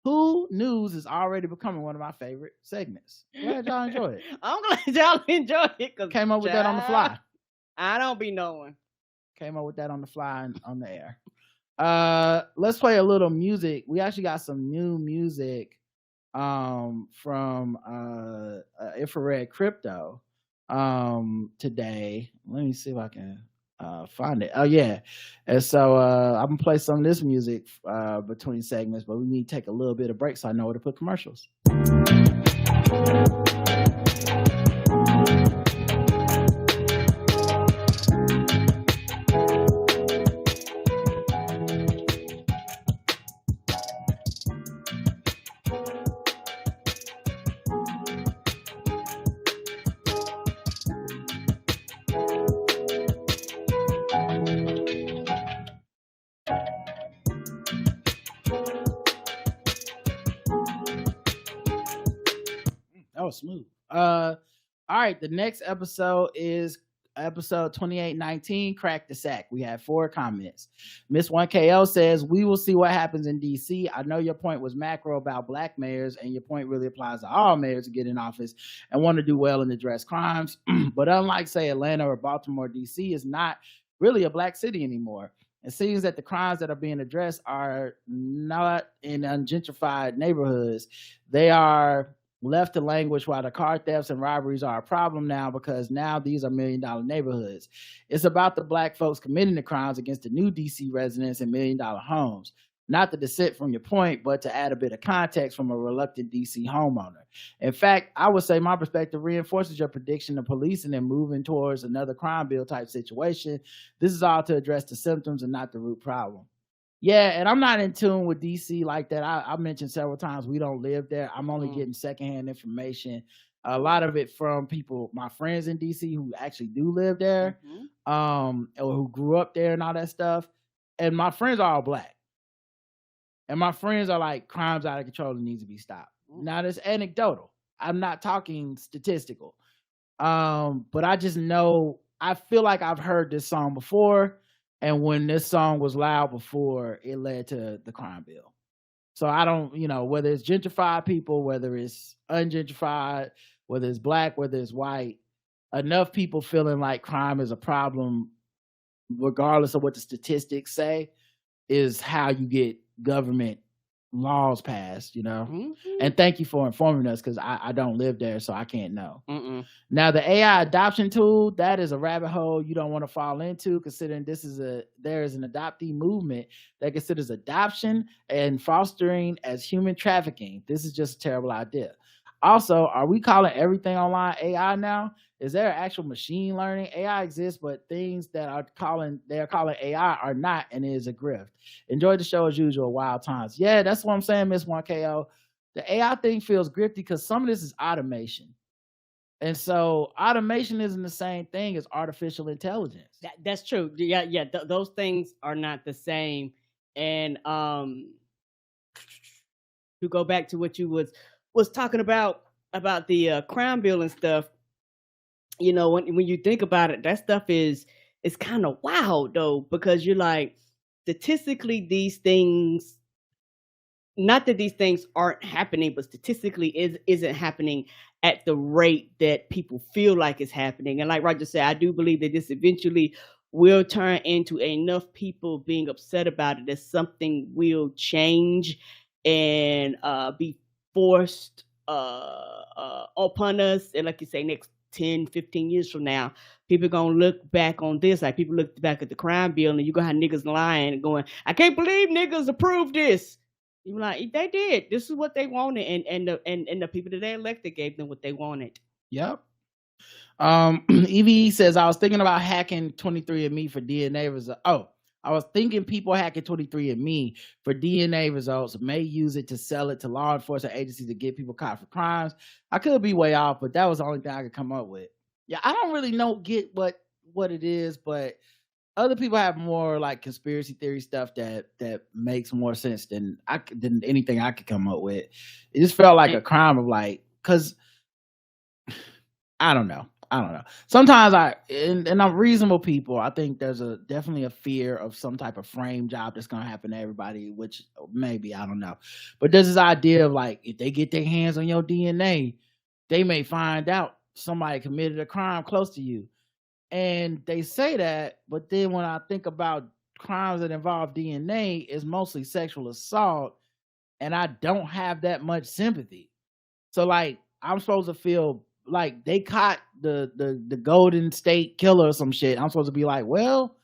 who news is already becoming one of my favorite segments. Glad y'all enjoy it. I'm glad y'all enjoy it. Came up with that on the fly. I don't be knowing. Came up with that on the fly and on the air. Let's play a little music. We actually got some new music from Infrared Crypto today. Let me see if I can find it. Oh yeah. And so I'm gonna play some of this music between segments, but we need to take a little bit of break so I know where to put commercials. Smooth. All right, the next episode is episode 2819, Crack the Sack. We have 4 comments. Miss 1KO says, we will see what happens in DC. I know your point was macro about black mayors, and your point really applies to all mayors to get in office and want to do well and address crimes. But unlike, say, Atlanta or Baltimore, DC is not really a black city anymore. It seems that the crimes that are being addressed are not in ungentrified neighborhoods. They are left to languish while the car thefts and robberies are a problem now, because now these are $1 million neighborhoods. It's about the black folks committing the crimes against the new DC residents in $1 million homes. Not to dissent from your point, but to add a bit of context from a reluctant DC homeowner. In fact, I would say my perspective reinforces your prediction of policing and moving towards another crime bill type situation. This is all to address the symptoms and not the root problem. Yeah, and I'm not in tune with DC like that. I mentioned several times we don't live there. I'm only getting secondhand information. A lot of it from people, my friends in DC who actually do live there, or who grew up there and all that stuff. And my friends are all black. And my friends are like, crime's out of control and needs to be stopped. Now, that's anecdotal. I'm not talking statistical. But I just know, I feel like I've heard this song before. And when this song was loud before, it led to the crime bill. So I don't, whether it's gentrified people, whether it's ungentrified, whether it's black, whether it's white, enough people feeling like crime is a problem, regardless of what the statistics say, is how you get government laws passed, And thank you for informing us, because I don't live there, so I can't know. Now, the AI adoption tool, that is a rabbit hole you don't want to fall into, considering there is an adoptee movement that considers adoption and fostering as human trafficking. This is just a terrible idea. Also, are we calling everything online AI now? Is there actual machine learning? AI exists, but things that they're calling AI are not, and it is a grift. Enjoy the show as usual. Wild times. Yeah, that's what I'm saying, Miss 1KO. The AI thing feels grifty because some of this is automation. And so automation isn't the same thing as artificial intelligence. That's true. Yeah. Those things are not the same. And to go back to what you was talking about the crime bill and stuff, when you think about it, that stuff is kind of wild though, because you're like, statistically, these things, not that these things aren't happening, but statistically isn't happening at the rate that people feel like it's happening. And like Roger said, I do believe that this eventually will turn into enough people being upset about it that something will change and be forced upon us. And like you say, next 10, 15 years from now, people gonna look back on this like people look back at the crime bill, and you gonna have niggas lying and going, I can't believe niggas approved this. You're like, they did. This is what they wanted, and the people that they elected gave them what they wanted. Yep. EVE says, I was thinking about hacking 23andMe for DNA results. Oh, I was thinking people hacking 23andMe for DNA results may use it to sell it to law enforcement agencies to get people caught for crimes. I could be way off, but that was the only thing I could come up with. Yeah, I don't really get what it is, but other people have more like conspiracy theory stuff that makes more sense than anything I could come up with. It just felt like a crime of like, because I don't know. Sometimes and I'm reasonable people. I think there's definitely a fear of some type of frame job that's going to happen to everybody, which maybe, I don't know. But there's this idea of like, if they get their hands on your DNA, they may find out somebody committed a crime close to you. And they say that, but then when I think about crimes that involve DNA, it's mostly sexual assault, and I don't have that much sympathy. So like, I'm supposed to feel like they caught the Golden State Killer or some shit. I'm supposed to be like, well,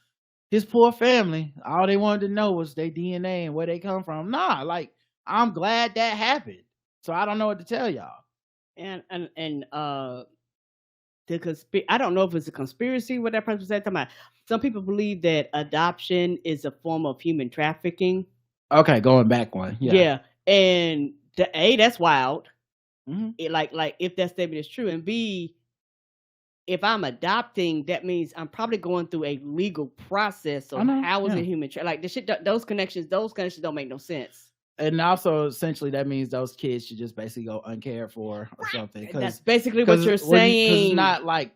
his poor family, all they wanted to know was their DNA and where they come from. Nah, like, I'm glad that happened. So I don't know what to tell y'all. And I don't know if it's a conspiracy what that person was talking about. Some people believe that adoption is a form of human trafficking. Okay, going back one. Yeah. And that's wild. Mm-hmm. It, like if that statement is true, and B, if I'm adopting, that means I'm probably going through a legal process. So how is it human? Like the shit, those connections don't make no sense. And also, essentially, that means those kids should just basically go uncared for or something. That's basically what you're saying. It's not like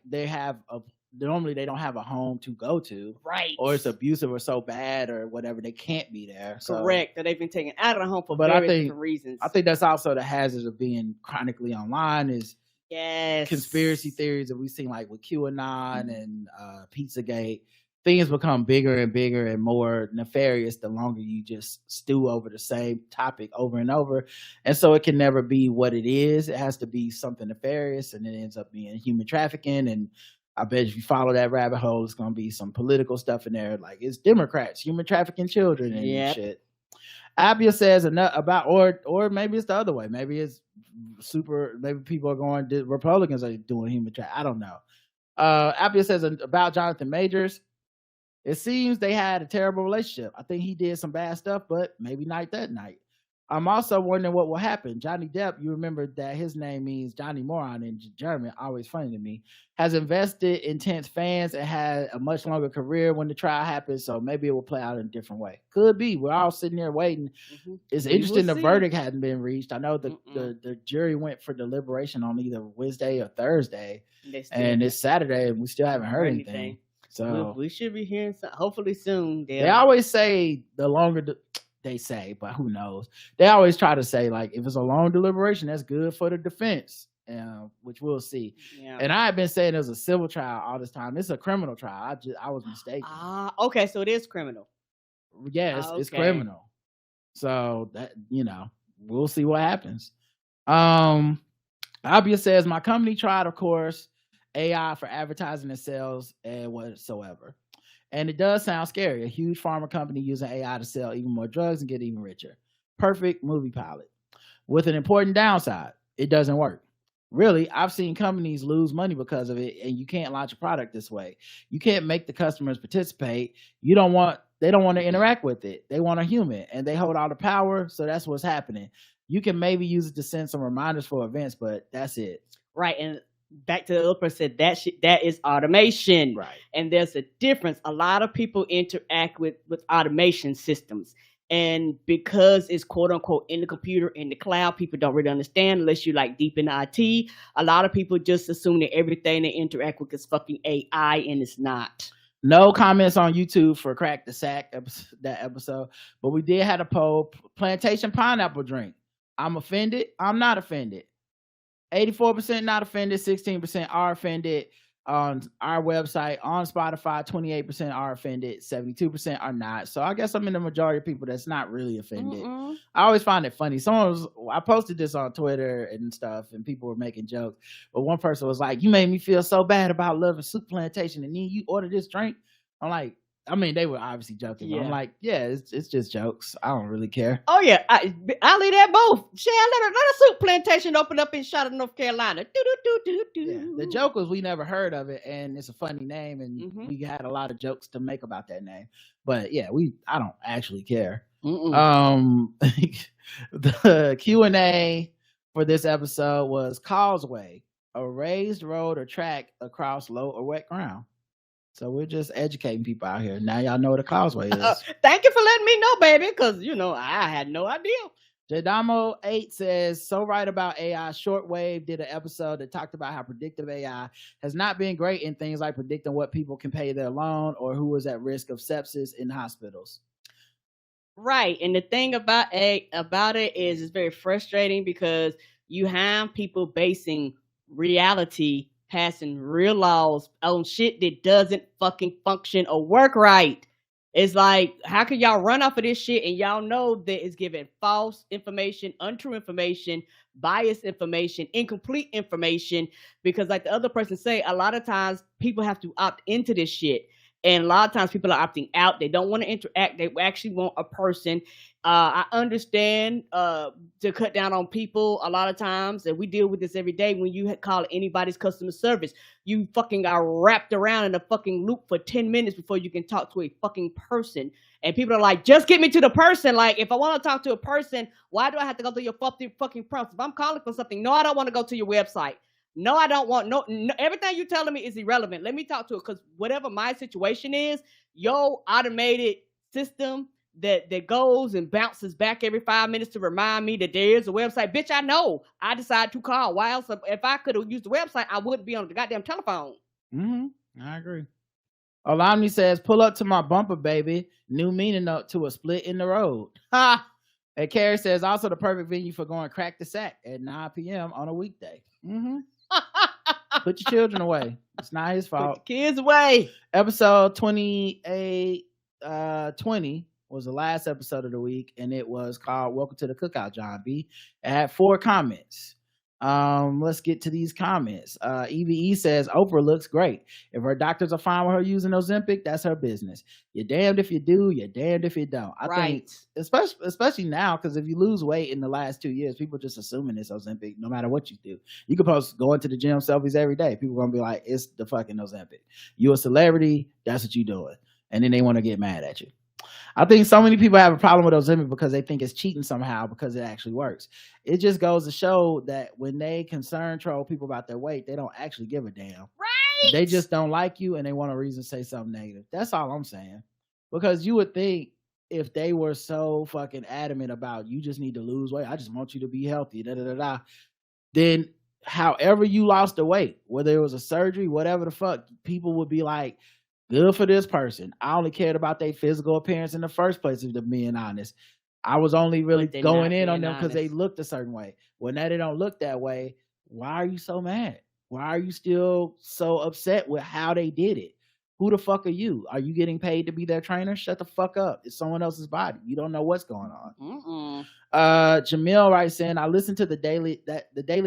normally they don't have a home to go to, right? Or it's abusive or so bad or whatever, they can't be there. Correct. That they've been taken out of the home for different reasons. I think that's also the hazard of being chronically online is conspiracy theories that we've seen like with QAnon and Pizzagate. Things become bigger and bigger and more nefarious the longer you just stew over the same topic over and over. And so it can never be what it is. It has to be something nefarious, and it ends up being human trafficking. And I bet if you follow that rabbit hole, it's going to be some political stuff in there. Like it's Democrats, human trafficking children and shit. Abia says about, or maybe it's the other way. Maybe it's maybe people are going, Republicans are doing human trafficking. I don't know. Abia says about Jonathan Majors. It seems they had a terrible relationship. I think he did some bad stuff, but maybe not that night. I'm also wondering what will happen. Johnny Depp, you remember that his name means Johnny Moron in German, always funny to me, has invested intense fans and had a much longer career when the trial happens, so maybe it will play out in a different way. Could be. We're all sitting there waiting. Mm-hmm. It's interesting the verdict hadn't been reached. I know the jury went for deliberation on either Wednesday or Thursday, and it's Saturday, and we still haven't heard anything. So we should be hearing something hopefully soon. They always say the longer they say, but who knows? They always try to say like if it's a long deliberation, that's good for the defense, which we'll see. Yeah. And I have been saying it was a civil trial all this time. It's a criminal trial. I was mistaken. Okay, so it is criminal. Yeah, it's criminal. So that we'll see what happens. Abia says my company tried, of course, AI for advertising and sales and whatsoever. And it does sound scary. A huge pharma company using AI to sell even more drugs and get even richer. Perfect movie pilot. With an important downside, it doesn't work. Really, I've seen companies lose money because of it, and you can't launch a product this way. You can't make the customers participate. They don't want to interact with it. They want a human, and they hold all the power, so that's what's happening. You can maybe use it to send some reminders for events, but that's it. Right, and back to the other person, that is automation. Right. And there's a difference. A lot of people interact with automation systems. And because it's quote unquote in the computer, in the cloud, people don't really understand unless you're like deep in IT. A lot of people just assume that everything they interact with is fucking AI, and it's not. No comments on YouTube for Crack the Sack that episode, but we did have a poll: plantation pineapple drink. I'm offended. I'm not offended. 84% not offended, 16% are offended. on our website, on Spotify, 28% are offended, 72% are not. So I guess I'm in the majority of people that's not really offended. I always find it funny. I posted this on Twitter and stuff, and people were making jokes. But one person was like, "You made me feel so bad about Love Soup Plantation, and then you order this drink." I'm like, I mean, they were obviously joking. But I'm like, yeah, it's just jokes. I don't really care. Oh yeah, I'll leave that both. Shit, let a soup plantation open up in Charlotte, North Carolina. Yeah. The joke was we never heard of it, and it's a funny name, and we had a lot of jokes to make about that name. But yeah, I don't actually care. The Q&A for this episode was causeway, a raised road or track across low or wet ground. So we're just educating people out here. Now y'all know what a causeway is. Thank you for letting me know, baby, because, I had no idea. Jadamo8 says, so right about AI. Shortwave did an episode that talked about how predictive AI has not been great in things like predicting what people can pay their loan or who is at risk of sepsis in hospitals. Right. And the thing about it is it's very frustrating because you have people basing reality, passing real laws on shit that doesn't fucking function or work right. It's like, how can y'all run off of this shit and y'all know that it's giving false information, untrue information, biased information, incomplete information? Because like the other person say, a lot of times people have to opt into this shit. And a lot of times people are opting out. They don't want to interact. They actually want a person. I understand to cut down on people a lot of times. And we deal with this every day. When you call anybody's customer service, you fucking are wrapped around in a fucking loop for 10 minutes before you can talk to a fucking person. And people are like, just get me to the person. Like, if I want to talk to a person, why do I have to go through your fucking process? If I'm calling for something, no, I don't want to go to your website. No, I don't want no. Everything you telling me is irrelevant. Let me talk to it, because whatever my situation is, your automated system that goes and bounces back every 5 minutes to remind me that there is a website. Bitch, I know. I decided to call. Why else? If I could have used the website, I wouldn't be on the goddamn telephone. I agree. Olamni says, pull up to my bumper, baby. New meaning note to a split in the road. Ha! And Carrie says, also the perfect venue for going crack the sack at 9 p.m. on a weekday. Put your children away. It's not his fault. Put the kids away. Episode 20 was the last episode of the week, and it was called Welcome to the Cookout, John B. It had 4 comments. Let's get to these comments. EVE says, Oprah looks great. If her doctors are fine with her using Ozempic, that's her business. You're damned if you do, you're damned if you don't. I think, especially now, because if you lose weight in the last 2 years, people just assuming it's Ozempic no matter what you do. You could post going to the gym selfies every day. People are gonna be like, it's the fucking Ozempic. You a celebrity, that's what you doing. And then they want to get mad at you. I think so many people have a problem with Ozempic because they think it's cheating somehow because it actually works. It just goes to show that when they concern troll people about their weight, they don't actually give a damn. Right. They just don't like you and they want a reason to say something negative. That's all I'm saying. Because you would think if they were so fucking adamant about you just need to lose weight, I just want you to be healthy, then however you lost the weight, whether it was a surgery, whatever the fuck, people would be like, good for this person. I only cared about their physical appearance in the first place, if they're being honest. I was only really going in on them because they looked a certain way. Well, now they don't look that way. Why are you so mad? Why are you still so upset with how they did it? Who the fuck are you? Are you getting paid to be their trainer? Shut the fuck up. It's someone else's body. You don't know what's going on. Jamil writes in, I listened to the daily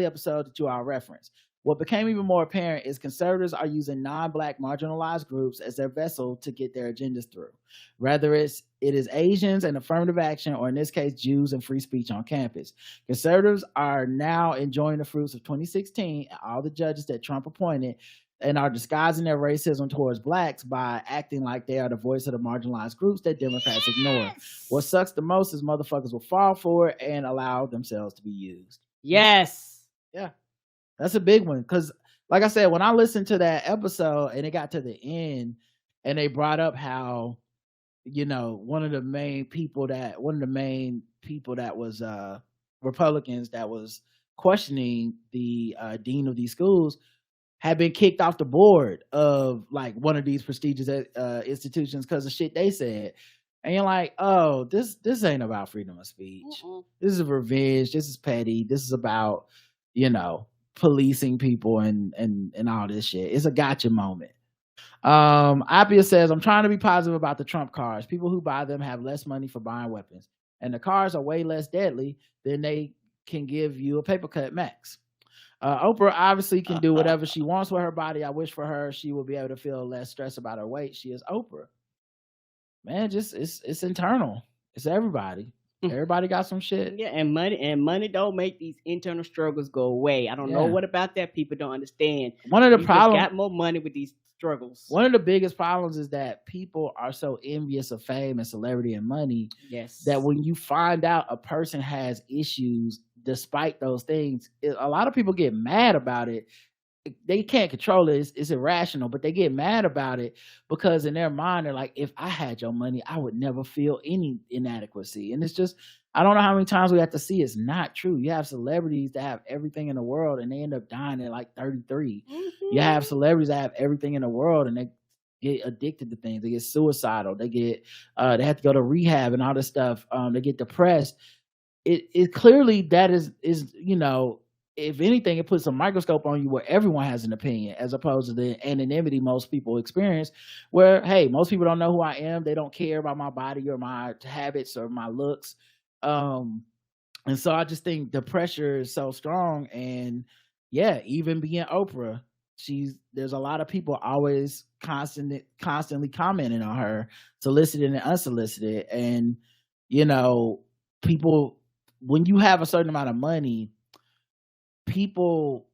episode that you all referenced. What became even more apparent is conservatives are using non-black marginalized groups as their vessel to get their agendas through. Whether it is Asians and affirmative action, or in this case, Jews and free speech on campus. Conservatives are now enjoying the fruits of 2016 and all the judges that Trump appointed, and are disguising their racism towards blacks by acting like they are the voice of the marginalized groups that Democrats ignore. What sucks the most is motherfuckers will fall for it and allow themselves to be used. Yes. Yeah. That's a big one. Because, like I said, when I listened to that episode and it got to the end and they brought up how, one of the main people that was Republicans that was questioning the dean of these schools had been kicked off the board of like one of these prestigious institutions because of shit they said. And you're like, oh, this ain't about freedom of speech. This is revenge. This is petty. This is about, policing people and all this shit. It's a gotcha moment. Appia says, I'm trying to be positive about the Trump cars. People who buy them have less money for buying weapons, and the cars are way less deadly than they can give you a paper cut max. Oprah obviously can do whatever she wants with her body. I wish for her she will be able to feel less stress about her weight. She is Oprah. Man, just it's internal. It's everybody. Everybody got some shit. Yeah, and money don't make these internal struggles go away. I don't know what about that people don't understand. One of the problems got more money with these struggles. One of the biggest problems is that people are so envious of fame and celebrity and money. Yes. That when you find out a person has issues despite those things, a lot of people get mad about it. They can't control it. It's irrational, but they get mad about it because in their mind, they're like, if I had your money, I would never feel any inadequacy. And it's just, I don't know how many times we have to see it's not true. You have celebrities that have everything in the world and they end up dying at like 33. Mm-hmm. You have celebrities that have everything in the world and they get addicted to things. They get suicidal. They get, they have to go to rehab and all this stuff. They get depressed. It clearly that is, you know, if anything, it puts a microscope on you where everyone has an opinion as opposed to the anonymity most people experience where, hey, most people don't know who I am. They don't care about my body or my habits or my looks. And so I just think the pressure is so strong. And yeah, even being Oprah, there's a lot of people always constantly commenting on her, solicited and unsolicited. And, you know, people, when you have a certain amount of money, people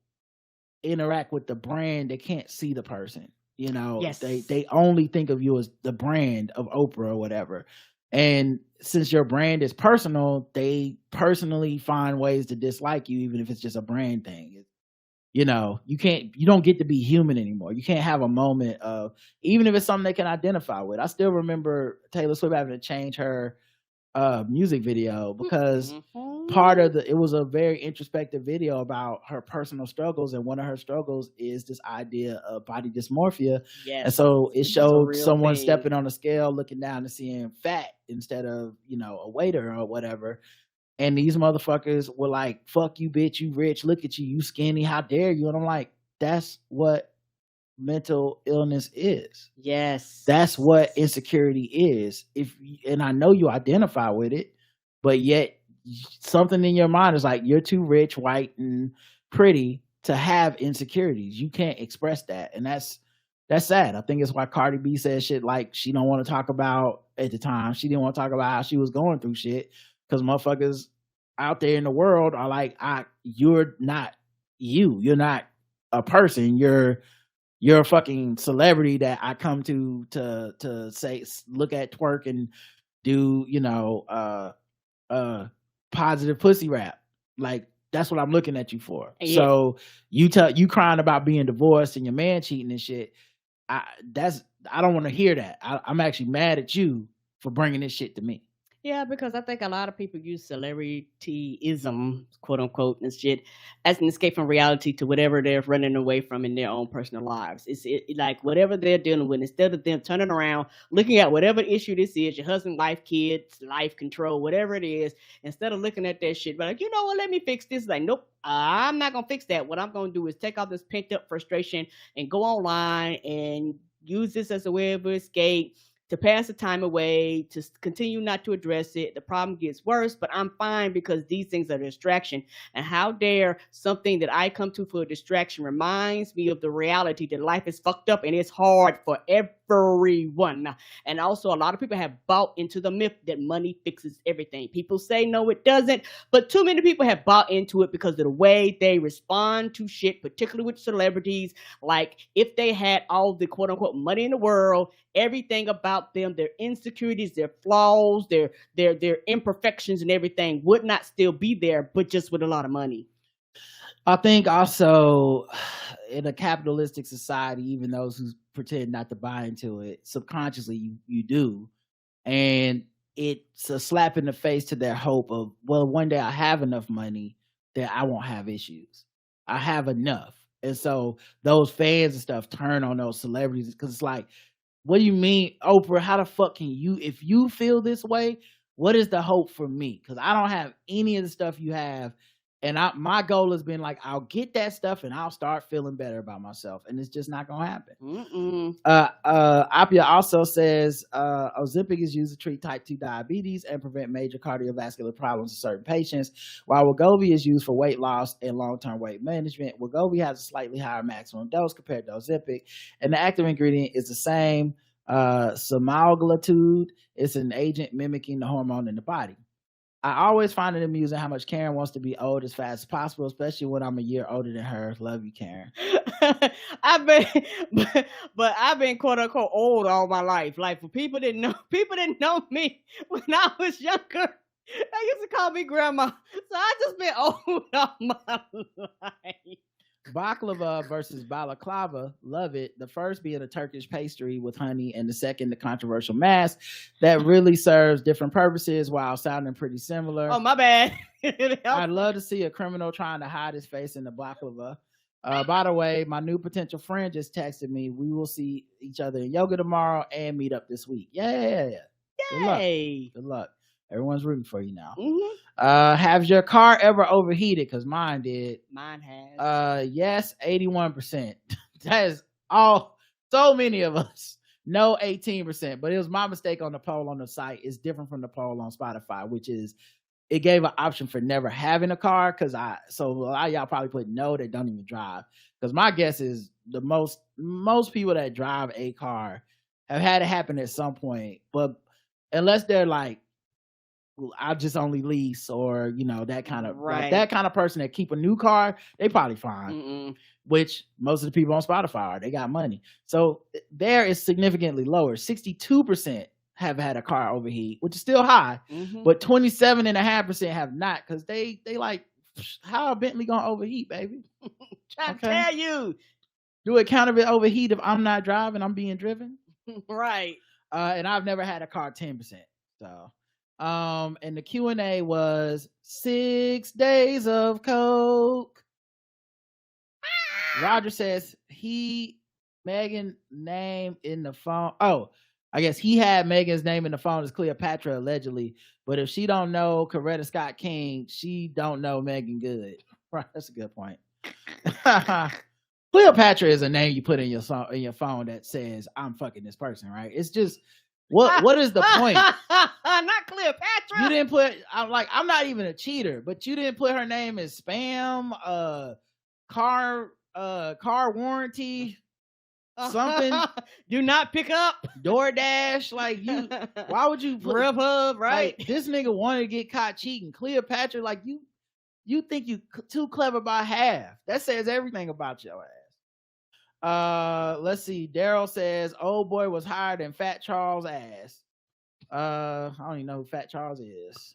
interact with the brand. They can't see the person, you know. Yes. They only think of you as the brand of Oprah or whatever. And since your brand is personal, they personally find ways to dislike you, even if it's just a brand thing. You know, you don't get to be human anymore. You can't have a moment of, even if it's something they can identify with. I still remember Taylor Swift having to change her music video because it was a very introspective video about her personal struggles, and one of her struggles is this idea of body dysmorphia. Yes. And so it showed someone stepping on a scale, looking down and seeing fat instead of, you know, a waiter or whatever. And these motherfuckers were like, fuck you, bitch, you rich, look at you, you skinny, how dare you? And I'm like, that's what mental illness is. Yes. That's what insecurity is. And I know you identify with it, but yet something in your mind is like, you're too rich, white, and pretty to have insecurities. You can't express that. And that's sad. I think it's why Cardi B said shit like she don't want to talk about, at the time, she didn't want to talk about how she was going through shit, because motherfuckers out there in the world are like, you're not you. You're not a person. You're a fucking celebrity that I come to say, look at, twerk, and do, you know, positive pussy rap. Like, that's what I'm looking at you for. Yeah. So you crying about being divorced and your man cheating and shit. I don't want to hear that. I'm actually mad at you for bringing this shit to me. Yeah, because I think a lot of people use celebrityism, quote unquote, and shit as an escape from reality to whatever they're running away from in their own personal lives. It's like whatever they're dealing with, instead of them turning around, looking at whatever issue this is, your husband, life, kids, life control, whatever it is, instead of looking at that shit, but like, you know what, let me fix this. Like, nope, I'm not going to fix that. What I'm going to do is take all this pent up frustration and go online and use this as a way of escape, to pass the time away, to continue not to address it. The problem gets worse, but I'm fine because these things are a distraction. And how dare something that I come to for a distraction reminds me of the reality that life is fucked up and it's hard for everyone. And also, a lot of people have bought into the myth that money fixes everything. People say, no, it doesn't. But too many people have bought into it because of the way they respond to shit, particularly with celebrities. Like, if they had all the quote unquote money in the world, everything about them, their insecurities, their flaws, their imperfections and everything would not still be there, but just with a lot of money. I think also in a capitalistic society, even those who pretend not to buy into it, subconsciously you do. And it's a slap in the face to their hope of, well, one day I have enough money that I won't have issues. I have enough. And so those fans and stuff turn on those celebrities because it's like, what do you mean, Oprah? How the fuck can you, if you feel this way, what is the hope for me? Because I don't have any of the stuff you have, And my goal has been like, I'll get that stuff and I'll start feeling better about myself. And it's just not going to happen. Apia also says Ozempic is used to treat type 2 diabetes and prevent major cardiovascular problems in certain patients, while Wegovy is used for weight loss and long-term weight management. Wegovy has a slightly higher maximum dose compared to Ozempic, and the active ingredient is the same, semaglutide. It's an agent mimicking the hormone in the body. I always find it amusing how much Karen wants to be old as fast as possible, especially when I'm a year older than her. Love you, Karen. I've been quote unquote old all my life. Like, for people didn't know me when I was younger. They used to call me grandma. So I just been old all my life. Baklava versus balaclava, love it. The first being a Turkish pastry with honey, and the second the controversial mass that really serves different purposes while sounding pretty similar. Oh, my bad. I'd love to see a criminal trying to hide his face in the baklava. By the way, my new potential friend just texted me. We will see each other in yoga tomorrow and meet up this week. Yeah. Yay. Good luck. Everyone's rooting for you now. Mm-hmm. Has your car ever overheated? Because mine did. Mine has. Yes, 81%. That is all. So many of us. No, 18%. But it was my mistake on the poll on the site. It's different from the poll on Spotify, which is it gave an option for never having a car. So a lot of y'all probably put no, they don't even drive. Because my guess is the most people that drive a car have had it happen at some point. But unless they're like, I just only lease, or that kind of right. Like that kind of person that keep a new car, they probably fine. Mm-mm. Which most of the people on Spotify are. They got money, so there is significantly lower. 62% have had a car overheat, which is still high, but 27.5% have not, because they like, how a Bentley gonna overheat, baby? Trying to tell you, do it count if it overheat if I'm not driving, I'm being driven, right? And I've never had a car 10%. So. And the Q&A was 6 days of coke. Roger says Megan name in the phone. Oh, I guess he had Megan's name in the phone as Cleopatra allegedly, but if she don't know Coretta Scott King, she don't know Megan Good. Right, that's a good point. Cleopatra is a name you put in your phone that says I'm fucking this person, right? It's just what is the point? Not Cleopatra. You didn't put. I'm not even a cheater, but you didn't put her name as spam, car warranty, something. Do not pick up. DoorDash. Like, you. Why would you put Grubhub? Right. Like, this nigga wanted to get caught cheating. Cleopatra. Like, you think you too clever by half. That says everything about your ass. Let's see. Daryl says old boy was higher than Fat Charles' ass. I don't even know who Fat Charles is.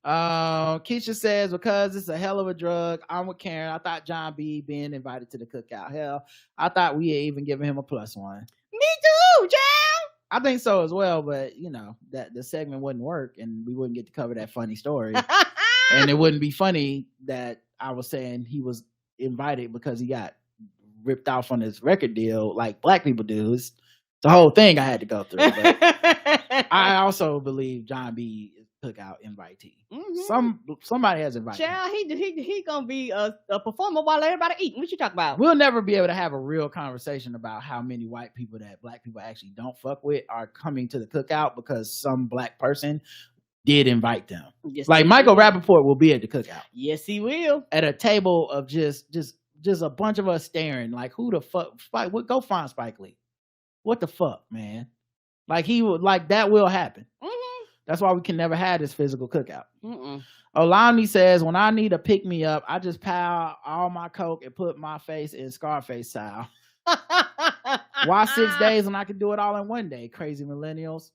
Keisha says because it's a hell of a drug. I'm with Karen. I thought John B being invited to the cookout. Hell, I thought we had even given him a +1. Me too, John. I think so as well, but that the segment wouldn't work and we wouldn't get to cover that funny story. And it wouldn't be funny that I was saying he was invited because he got ripped off on his record deal like black people do. It's the whole thing I had to go through. But I also believe John B took out invitee. Somebody has invited Child, he gonna be a performer while everybody eating. What you talking about? We'll never be able to have a real conversation about how many white people that black people actually don't fuck with are coming to the cookout because some black person did invite them. Yes, like Michael Rappaport will be at the cookout. Yes, he will. At a table of just a bunch of us staring like, who the fuck? Go find Spike Lee. What the fuck, man? Like, he would, like, that will happen. That's why we can never have this physical cookout. Olani says, when I need a pick me up, I just pile all my coke and put my face in Scarface style. Why 6 days when I can do it all in one day? Crazy millennials.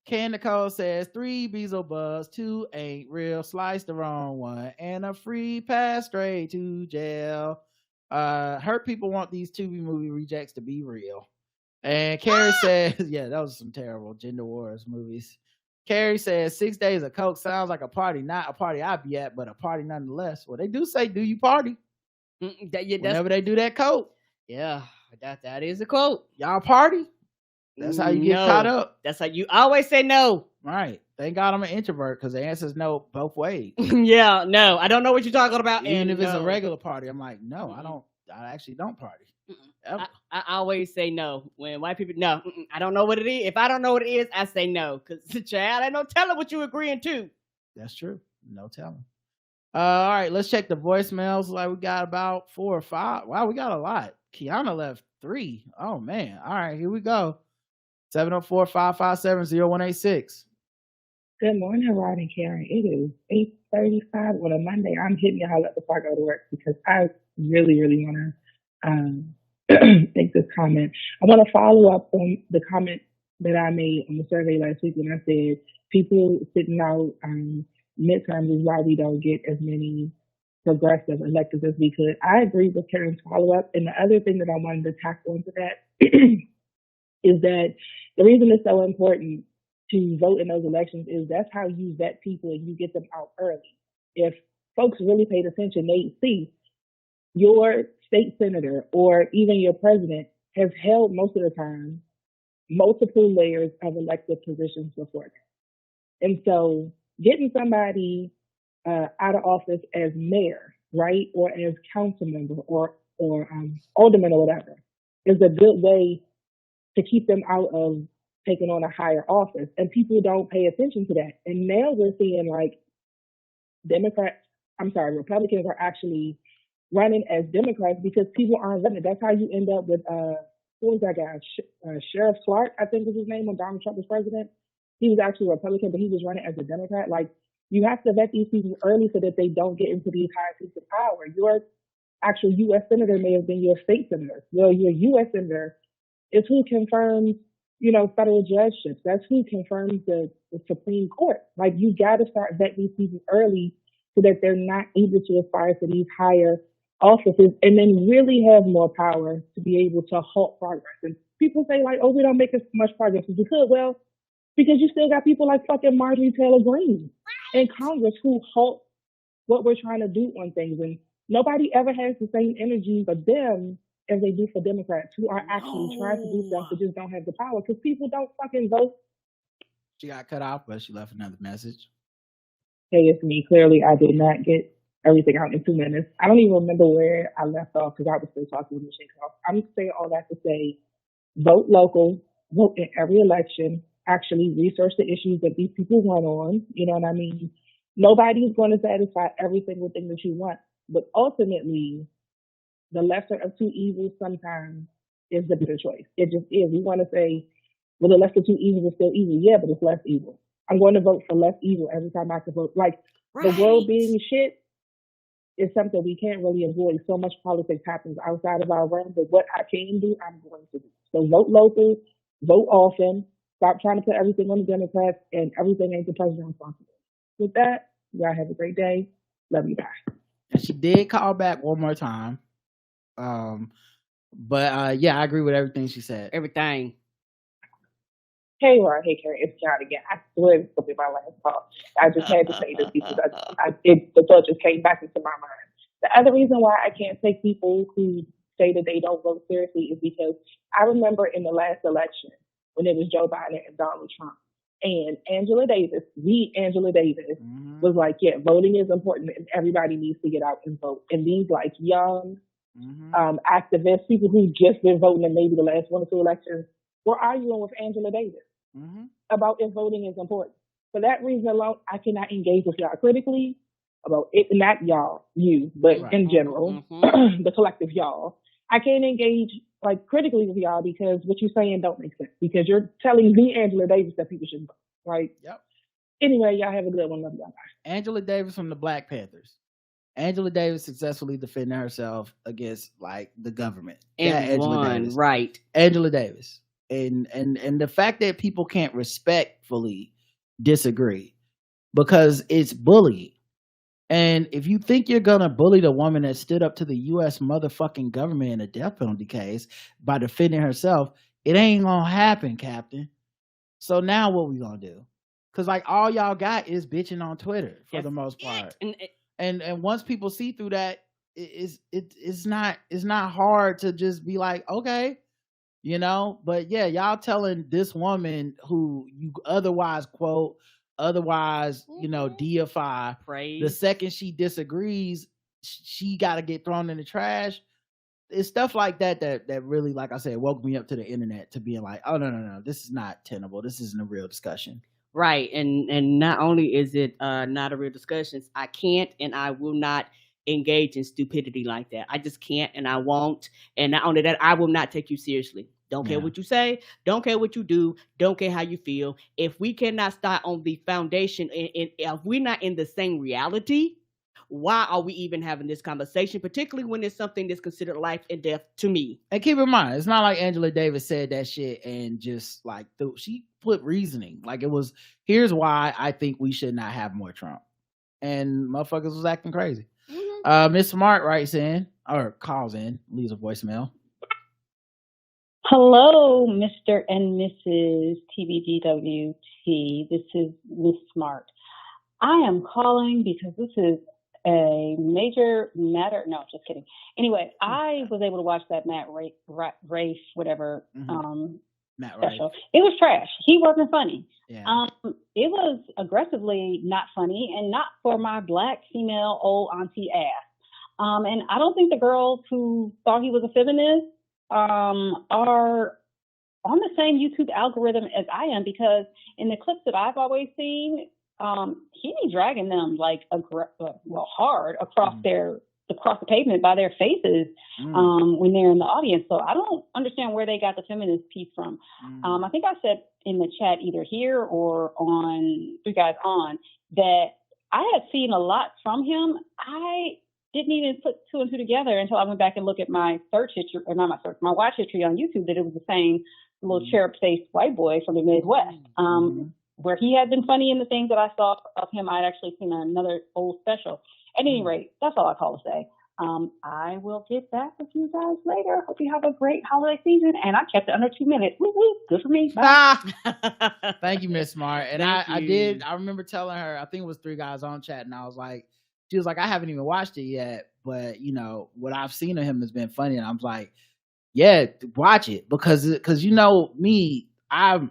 Ken Nicole says 3 Beelzebubs, 2 ain't real, slice the wrong one, and a free pass straight to jail. Hurt people want these Tubi movie rejects to be real. And Carrie says, yeah, those are some terrible gender wars movies. Carrie says 6 days of coke sounds like a party, not a party I'd be at, but a party nonetheless. Well, they do say, do you party? Whenever they do that coke. Yeah, that is a quote. Y'all party? That's how you get caught up. That's how you always say no. Right. Thank God I'm an introvert because the answer's no both ways. Yeah, no, I don't know what you're talking about. Even and if it's no. a regular party, I'm like, no, I actually don't party. I always say no when white people. No, I don't know what it is. If I don't know what it is, I say no because child, I don't tell them what you agreeing to. That's true. No telling. All right, let's check the voicemails. Like we got about 4 or 5. Wow, we got a lot. Kiana left 3. Oh man. All right, here we go. 704-557-0186. Good morning, Rod and Karen. It is 8:35 on a Monday. I'm hitting y'all up before I go to work because I really, really want to make this comment. I want to follow up on the comment that I made on the survey last week when I said people sitting out midterms is why we don't get as many progressive electors as we could. I agree with Karen's follow-up. And the other thing that I wanted to tack onto that is that the reason it's so important to vote in those elections is that's how you vet people and you get them out early. If folks really paid attention, they see your state senator or even your president has held most of the time multiple layers of elected positions before them. And so getting somebody out of office as mayor, right, or as council member or alderman or whatever is a good way to keep them out of taking on a higher office. And people don't pay attention to that. And now we're seeing like Republicans are actually running as Democrats because people aren't running. That's how you end up with, who was that guy? Sheriff Clark, I think was his name when Donald Trump was president. He was actually a Republican, but he was running as a Democrat. Like, you have to vet these people early so that they don't get into these higher seats of power. Your actual U.S. senator may have been your state senator. Well, your U.S. senator is who confirms, federal judgeships. That's who confirms the Supreme Court. Like, you got to start vetting these people early so that they're not able to aspire to these higher offices and then really have more power to be able to halt progress. And people say like, oh, we don't make as much progress as we could. Well, because you still got people like fucking Marjorie Taylor Greene in Congress who halt what we're trying to do on things. And nobody ever has the same energy for them as they do for Democrats who are actually trying to do stuff but just don't have the power because people don't fucking vote. She got cut off, but she left another message. Hey, it's me. Clearly, I did not get everything out in 2 minutes. I don't even remember where I left off because I was still talking with Michelle Cross. I'm saying all that to say, vote local, vote in every election, actually research the issues that these people run on. You know what I mean? Nobody's going to satisfy every single thing that you want. But ultimately, the lesser of two evils sometimes is the better choice. It just is. We want to say, well, the lesser of two evils is still evil. Yeah, but it's less evil. I'm going to vote for less evil every time I can vote. Like, the world being shit is something we can't really avoid. So much politics happens outside of our realm, but what I can do, I'm going to do. So vote local, vote often, stop trying to put everything on the Democrats, and everything ain't the president's responsibility. With that, y'all have a great day. Love you, bye. And she did call back one more time. But yeah, I agree with everything she said. Everything. Hey, Ron. Hey, Karen. It's John again. I swear this will be my last call. I just had to say this because the thought just came back into my mind. The other reason why I can't take people who say that they don't vote seriously is because I remember in the last election when it was Joe Biden and Donald Trump, and Angela Davis, was like, yeah, voting is important and everybody needs to get out and vote. And these like young activists, people who just been voting in maybe the last 1 or 2 elections, were arguing with Angela Davis about if voting is important. For that reason alone, I cannot engage with y'all critically about it, not y'all, you, but in general, the collective y'all. I can't engage like critically with y'all because what you're saying don't make sense because you're telling me, Angela Davis, that people shouldn't vote, right? Yep. Anyway, y'all have a good one. Love y'all. Bye. Angela Davis from the Black Panthers. Angela Davis successfully defending herself against like the government. Angela Davis. Right. Angela Davis. And the fact that people can't respectfully disagree because it's bullying. And if you think you're gonna bully the woman that stood up to the U.S. motherfucking government in a death penalty case by defending herself, it ain't gonna happen, Captain. So now what we gonna do? Because like all y'all got is bitching on Twitter for the most part. And once people see through that, it's not hard to just be like, okay, you know. But yeah, y'all telling this woman who you otherwise quote, otherwise, you know, deify, the Praise. second she disagrees, she got to get thrown in the trash. It's stuff like that that really, like I said, woke me up to the internet to being like, oh no, this is not tenable. This isn't a real discussion. Right. And not only is it not a real discussion, I can't and I will not engage in stupidity like that. I just can't and I won't. And not only that, I will not take you seriously. Don't care Yeah. what you say. Don't care what you do. Don't care how you feel. If we cannot start on the foundation, if we're not in the same reality, why are we even having this conversation, particularly when it's something that's considered life and death to me? And keep in mind, it's not like Angela Davis said that shit and just like she put reasoning. Like it was, here's why I think we should not have more Trump. And motherfuckers was acting crazy. Miss Smart writes in or calls in, leaves a voicemail. Hello, Mr. and Mrs. TBGWT. This is Miss Smart. I am calling because this is a major matter. No, just kidding. Anyway, I was able to watch that Matt Rafe, whatever, Matt special. Rafe. It was trash. He wasn't funny. Yeah. It was aggressively not funny and not for my black female old auntie ass. And I don't think the girls who thought he was a feminist are on the same YouTube algorithm as I am, because in the clips that I've always seen, he be dragging them like hard across across the pavement by their faces when they're in the audience. So I don't understand where they got the feminist piece from. I think I said in the chat either here or on Three Guys On that I had seen a lot from him. I didn't even put two and two together until I went back and looked at my search history, or not my search, my watch history on YouTube, that it was the same little cherub-faced white boy from the Midwest. Where he had been funny in the things that I saw of him. I'd actually seen another old special. At any rate, that's all I call to say. I will get back with you guys later. Hope you have a great holiday season. And I kept it under 2 minutes. Woo-woo. Good for me. Bye. Thank you, Miss Smart. And I remember telling her, I think it was Three Guys On chat, and I was like, she was like, I haven't even watched it yet, but you know, what I've seen of him has been funny. And I'm like, yeah, watch it, because you know me, I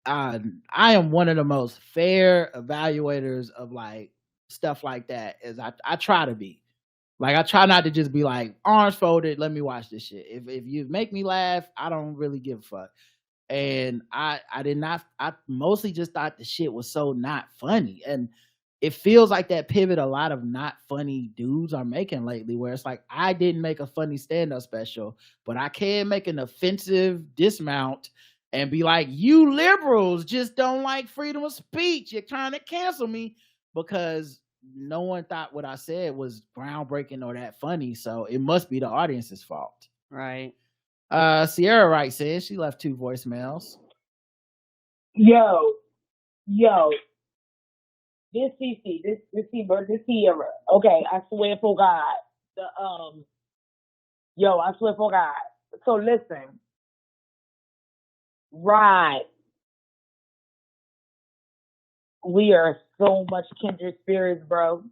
am one of the most fair evaluators of like stuff like that, as I try to be. Like, I try not to just be like, arms folded, let me watch this shit. If you make me laugh, I don't really give a fuck. And I mostly just thought the shit was so not funny. And it feels like that pivot a lot of not funny dudes are making lately, where it's like, I didn't make a funny stand-up special, but I can make an offensive dismount and be like, you liberals just don't like freedom of speech. You're trying to cancel me because no one thought what I said was groundbreaking or that funny. So it must be the audience's fault. Right. Sierra Wright says she left 2 voicemails. Yo. This Sierra. Okay, I swear for God. I swear for God. So listen. Right. We are so much kindred spirits, bro.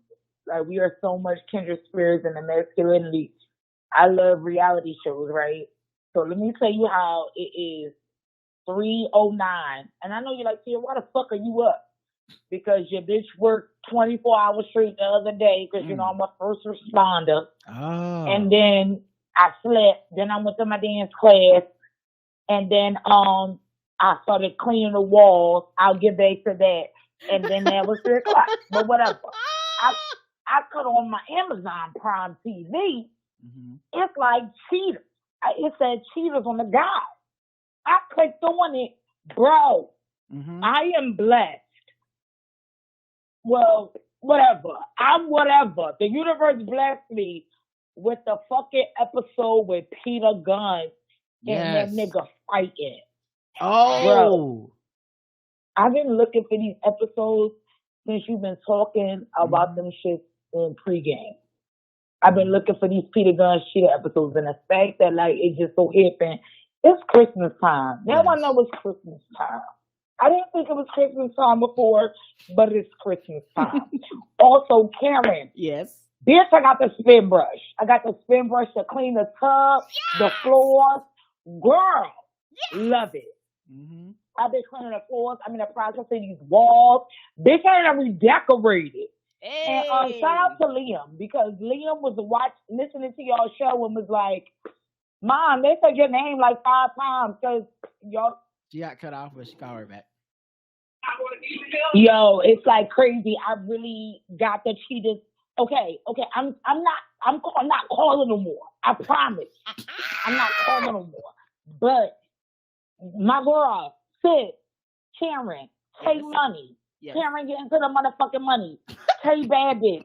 Like, we are so much kindred spirits in the masculinity. I love reality shows, right? So let me tell you how it is 3:09. And I know you're like, Tia, why the fuck are you up? Because your bitch worked 24 hours straight the other day because, you know, I'm a first responder. Oh. And then I slept. Then I went to my dance class. And then I started cleaning the walls. I'll get back to that. And then there was 3 o'clock. But whatever. I cut on my Amazon Prime TV. It's like cheaters. It said cheaters on the guide. I clicked on it. Bro, I am blessed. Well, whatever. I'm whatever. The universe blessed me with the fucking episode with Peter Gunn and that nigga fighting. Oh. Bro, I've been looking for these episodes since you've been talking about them shits in pregame. I've been looking for these Peter Gunn cheater episodes, and the fact that like it just so happened, it's Christmas time. Now I know it's Christmas time. I didn't think it was Christmas time before, but it's Christmas time. Also, Karen. Yes. Bitch, I got the spin brush. I got the spin brush to clean the tub, the floors, Girl, love it. Mm-hmm. I've been cleaning the floors. I'm in the process of these walls. They kind of redecorated. And shout out to Liam, because Liam was listening to y'all show and was like, Mom, they said your name like 5 times because y'all. She got cut off, but she called her back. Yo, it's like crazy. I really got that she just. Okay. I'm not calling no more. I promise. I'm not calling no more. But my girl, Sid, Karen, Tay Money. Yes. Karen get into the motherfucking money. Tay Bad Bitch.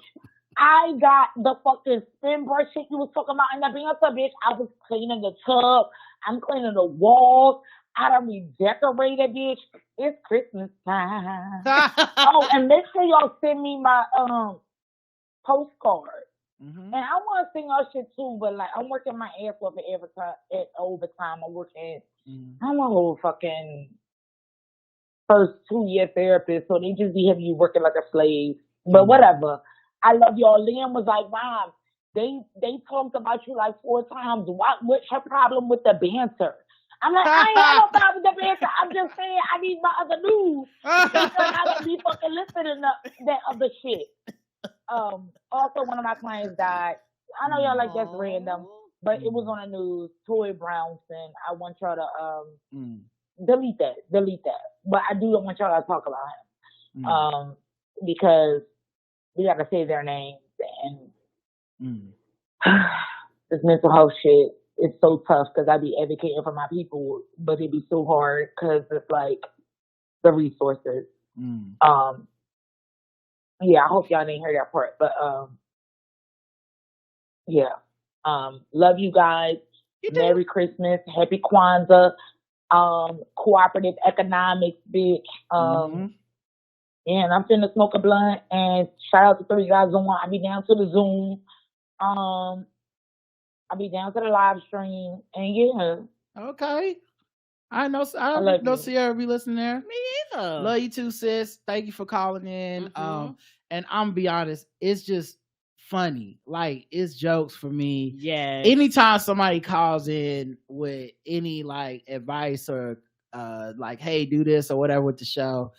I got the fucking spin brush shit you was talking about in the banter, bitch. I was cleaning the tub. I'm cleaning the walls. I done redecorated, bitch. It's Christmas time. Oh, and make sure y'all send me my postcard. Mm-hmm. And I want to sing y'all shit too, but like I'm working my ass off at overtime. I'm working. I'm a whole fucking first 2-year therapist, so they just be having you working like a slave. But whatever. I love y'all. Liam was like, Mom, they talked about you like 4 times. What's her problem with the banter? I'm like, I ain't got no problem with the banter. I'm just saying I need my other news. Because I don't be fucking listening to that other shit. Also, one of my clients died. I know y'all like that's random, but it was on the news. Toy Brownson. I want y'all to delete that. But I do want y'all to talk about him. Because we got to say their names, and this mental health shit is so tough because I be advocating for my people, but it be so hard because it's like the resources. Yeah, I hope y'all didn't hear that part, but yeah. Love you guys. Merry Christmas, Happy Kwanzaa, cooperative economics, bitch. And I'm finna smoke a blunt, and shout out to 3 guys on one. I'll be down to the Zoom. I'll be down to the live stream, and yeah. Okay. I don't know Sierra be listening there. Me either. Love you too, sis. Thank you for calling in. And I'm gonna be honest, it's just funny. Like, it's jokes for me. Yeah. Anytime somebody calls in with any like advice or like, hey, do this or whatever with the show,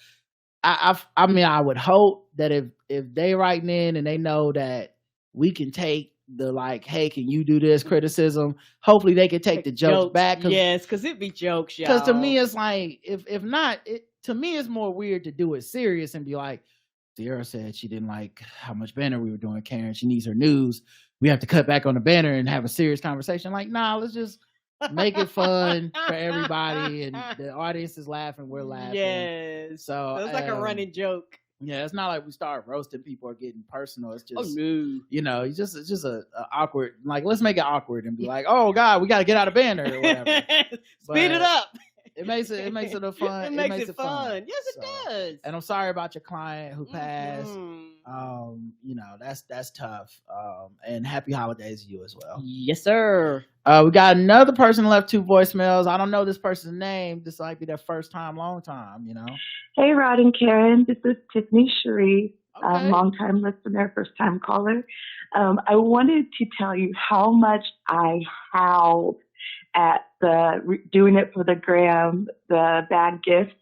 I mean, I would hope that if they writing in and they know that we can take the like, hey, can you do this criticism? Hopefully they can take the jokes back. Yes, because it be jokes, y'all. Because to me, it's like, if not, to me, it's more weird to do it serious and be like, Sierra said she didn't like how much banner we were doing, Karen. She needs her news. We have to cut back on the banner and have a serious conversation. Like, nah, let's just make it fun for everybody, and the audience is laughing, we're laughing. Yes. So it's like a running joke. Yeah, it's not like we start roasting people or getting personal. It's just, no. You know, it's just a awkward. Like, let's make it awkward and be like, oh God, we got to get out of banner or whatever. Speed it up. It makes it a fun. It makes it fun. Yes, it does. And I'm sorry about your client who passed. You know, that's tough. And happy holidays to you as well. Yes, sir. We got another person left 2 voicemails. I don't know this person's name. This might be their first time, long time, you know. Hey, Rod and Karen. This is Tiffany Cherie, Okay. long-time listener, first-time caller. I wanted to tell you how much I howled at doing it for the gram, the bad gift.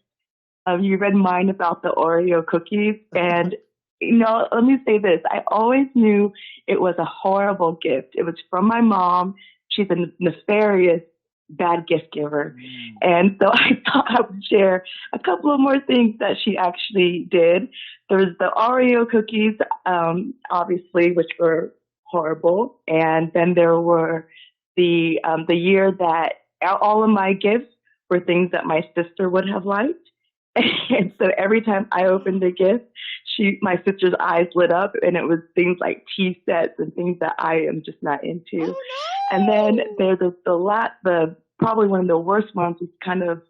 You read mine about the Oreo cookies, and you know, let me say this: I always knew it was a horrible gift. It was from my mom. She's a nefarious bad gift giver, and so I thought I would share a couple of more things that she actually did. There was the Oreo cookies, obviously, which were horrible, and then there were the year that all of my gifts were things that my sister would have liked. And so every time I opened a gift, my sister's eyes lit up, and it was things like tea sets and things that I am just not into. Oh, no. And then there's probably one of the worst ones was kind of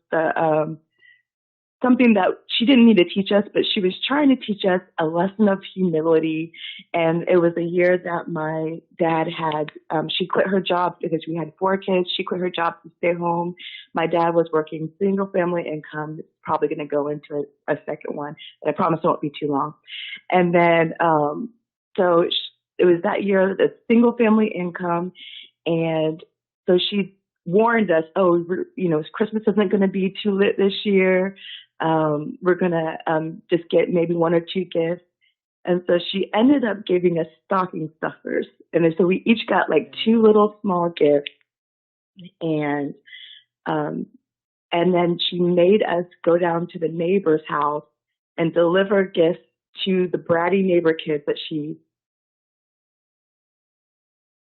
something that she didn't need to teach us, but she was trying to teach us a lesson of humility. And it was a year that my dad had, she quit her job because we had 4 kids. She quit her job to stay home. My dad was working single family income. It's probably going to go into a second one, but I promise it won't be too long. And then, so it was that year, the single family income. And so she warned us, Christmas isn't going to be too lit this year. We're going to just get maybe one or two gifts. And so she ended up giving us stocking stuffers. And so we each got like two little small gifts. And then she made us go down to the neighbor's house and deliver gifts to the bratty neighbor kids that she.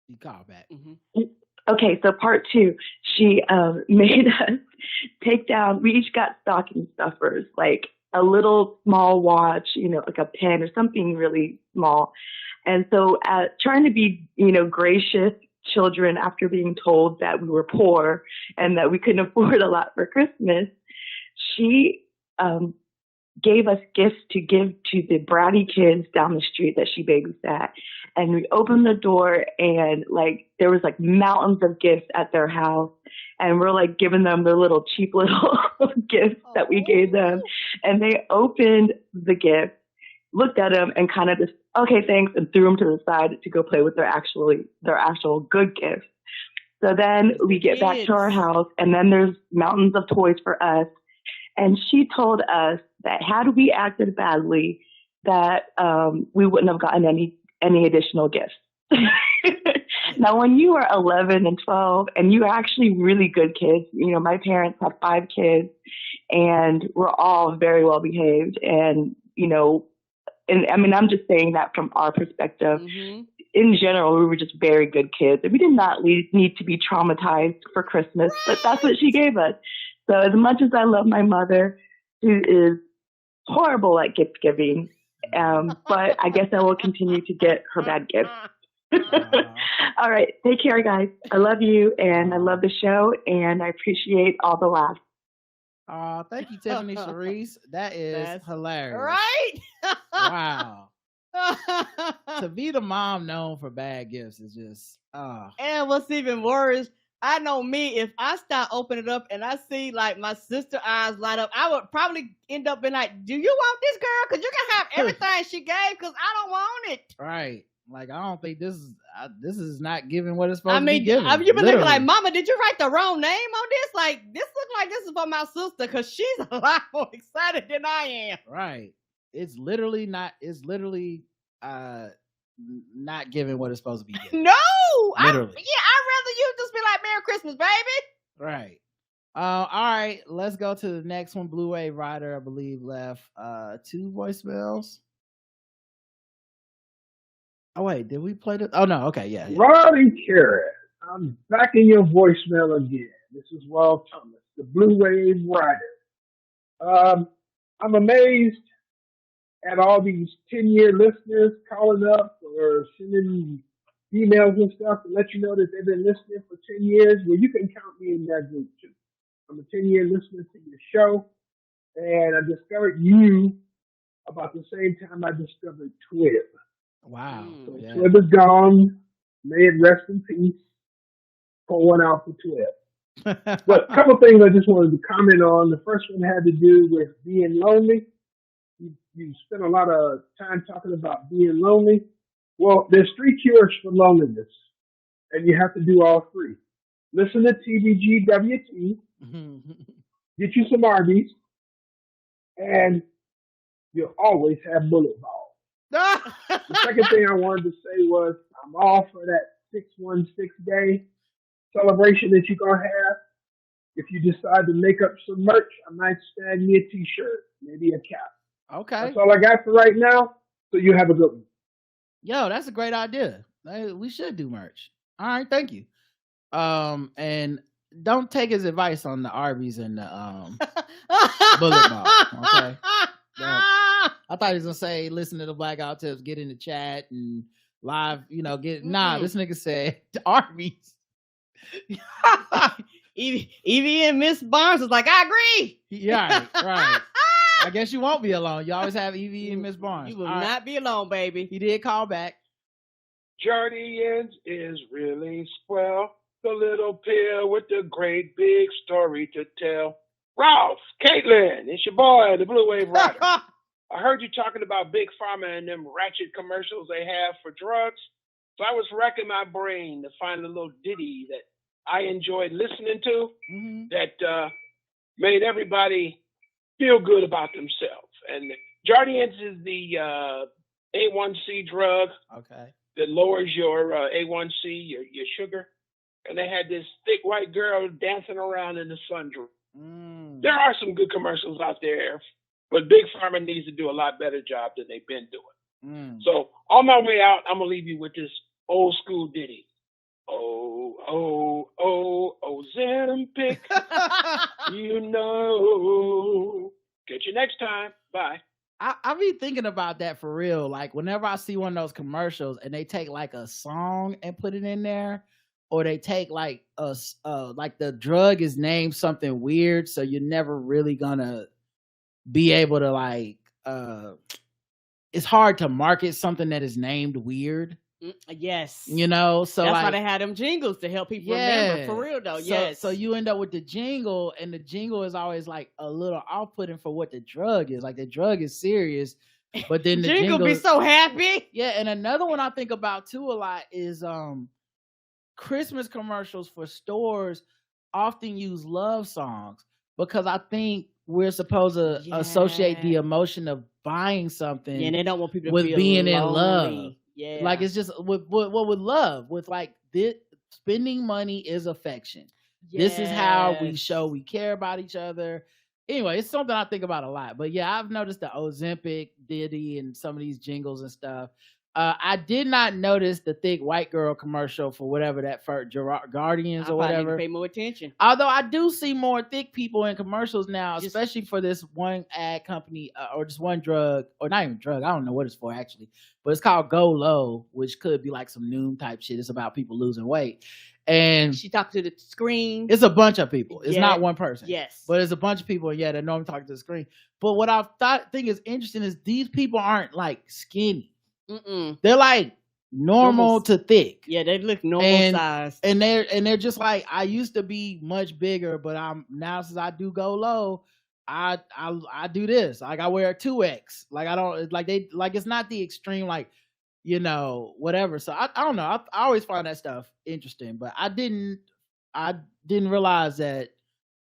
You call back. Mm-hmm. Okay, so part two, she made us take down. We each got stocking stuffers, like a little small watch, like a pen or something really small. And so, trying to be, gracious children after being told that we were poor and that we couldn't afford a lot for Christmas, she gave us gifts to give to the bratty kids down the street that she babysat. And we opened the door and there was mountains of gifts at their house. And we're giving them their little cheap little gifts that we gave them. And they opened the gift, looked at them and kind of just, okay, thanks, and threw them to the side to go play with their actual good gifts. So then we get back to our house and then there's mountains of toys for us. And she told us that had we acted badly, that we wouldn't have gotten any additional gifts. Now, when you are 11 and 12 and you're actually really good kids, my parents have 5 kids and we're all very well behaved. And, I'm just saying that from our perspective. Mm-hmm. In general, we were just very good kids and we did not need to be traumatized for Christmas, but that's what she gave us. So as much as I love my mother, she is horrible at gift giving. But I guess I will continue to get her bad gifts. All right. Take care, guys. I love you and I love the show and I appreciate all the laughs. Thank you, Tiffany Cerise. That's hilarious. Right? Wow. To be the mom known for bad gifts is just, And what's even worse, I know me, if I start opening it up and I see my sister eyes light up, I would probably end up being like, do you want this, girl? Because you can have everything she gave because I don't want it. Right. I don't think this is not giving what it's supposed to be given. You've been looking like, Mama, did you write the wrong name on this? This looks like this is for my sister because she's a lot more excited than I am. Right. It's literally not giving what it's supposed to be given. No! I'd Literally. rather you just be like, Merry Christmas, baby. Right. All right, let's go to the next one. Blue Wave Rider, I believe, left 2 voicemails. Oh, wait, did we play this? Oh, no, okay, yeah. Roddy Carey, I'm back in your voicemail again. This is Walt Thomas, the Blue Wave Rider. I'm amazed at all these 10-year listeners calling up or sending emails and stuff to let you know that they've been listening for 10 years. Well, you can count me in that group, too. I'm a 10-year listener to your show, and I discovered you about the same time I discovered Twib. Wow. So Twib is gone. May it rest in peace. Pour one out for Twib. But a couple things I just wanted to comment on. The first one had to do with being lonely. You spent a lot of time talking about being lonely. Well, there's 3 cures for loneliness, and you have to do all 3. Listen to TBGWT, get you some Arby's, and you'll always have bullet balls. The second thing I wanted to say was I'm all for that 616 day celebration that you're going to have. If you decide to make up some merch, I might stand me a t-shirt, maybe a cap. Okay. That's all I got for right now. So you have a good one. Yo, that's a great idea. We should do merch. All right, thank you. And don't take his advice on the Arby's and the bullet ball. Okay. I thought he was gonna say, listen to the Blackout Tips, get in the chat and live, this nigga said Arby's. Evie and Miss Barnes was like, I agree. Yeah, right. I guess you won't be alone. You always have Evie and Miss Barnes. You will not be alone, baby. He did call back. Jardians is really swell. The little pill with the great big story to tell. Ralph, Caitlin, it's your boy, the Blue Wave Rider. I heard you talking about Big Pharma and them ratchet commercials they have for drugs. So I was racking my brain to find a little ditty that I enjoyed listening to Mm-hmm. that made everybody feel good about themselves. And Jardiance is the A1C drug Okay. that lowers your A1C, your sugar. And they had this thick white girl dancing around in the sun. There are some good commercials out there, but Big Pharma needs to do a lot better job than they've been doing. So on my way out, I'm going to leave you with this old school ditty. Ozempic, you know. Catch you next time. Bye. I be thinking about that for real. Like whenever I see one of those commercials and they take like a song and put it in there, or they take like like the drug is named something weird, so you're never really gonna be able to like it's hard to market something that is named weird. Yes. You know, so that's like, why they had them jingles to help people remember. For real though. Yes. So you end up with the jingle, and the jingle is always like a little off-putting for what the drug is. Like the drug is serious, but then the jingle be so happy. Yeah, and another one I think about too a lot is Christmas commercials for stores often use love songs, because I think we're supposed to associate the emotion of buying something, and they don't want people to with feel being lonely. in love. Yeah, like it's just with love, with like this, spending money is affection. This is how we show we care about each other. Anyway, it's something I think about a lot. But yeah, I've noticed the Ozempic ditty and some of these jingles and stuff. I did not notice the thick white girl commercial for whatever that for Guardians or whatever. Pay more attention. Although I do see more thick people in commercials now, especially for this one ad company or this one drug, or not even drug. I don't know what it's for actually, but it's called Go Low, which could be like some Noom type shit. It's about people losing weight. And she talked to the screen. It's a bunch of people. It's not one person. Yes. But it's a bunch of people. And yeah, they know I'm talking to the screen. But what I think is interesting is these people aren't like skinny. They're like normal to thick. Yeah, they look normal size. And they're just like, I used to be much bigger, but I'm now, since I do Go Low, I do this. Like I wear a 2X. Like I don't like they like it's not the extreme like, you know, whatever. So I don't know. I always find that stuff interesting, but I didn't realize that,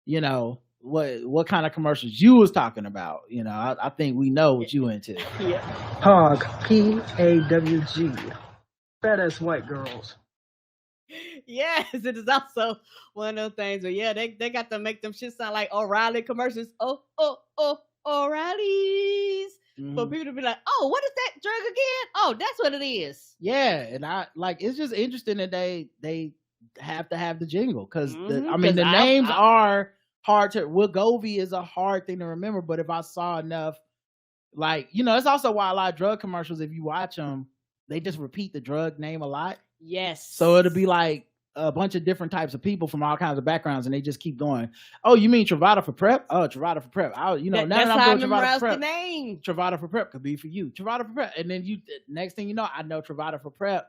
you know, what kind of commercials you was talking about. You know, I think we know what you into. Yeah. Hog, P-A-W-G. Fat ass white girls. Yes, it is also one of those things where they got to make them shit sound like O'Reilly commercials. O'Reilly's. For people to be like, oh, what is that drug again? Oh, that's what it is. Yeah, and I like it's just interesting that they have to have the jingle because I mean the names are hard to. Wegovy is a hard thing to remember, but if I saw enough, like, you know, it's also why a lot of drug commercials, if you watch them, they just repeat the drug name a lot. Yes. So it'll be like a bunch of different types of people from all kinds of backgrounds, and they just keep going. Oh, you mean Truvada for PrEP? Oh, Truvada for PrEP. Now that I'm doing Truvada for PrEP. The name. Truvada for PrEP could be for you. Truvada for PrEP, and then next thing you know, I know Truvada for PrEP.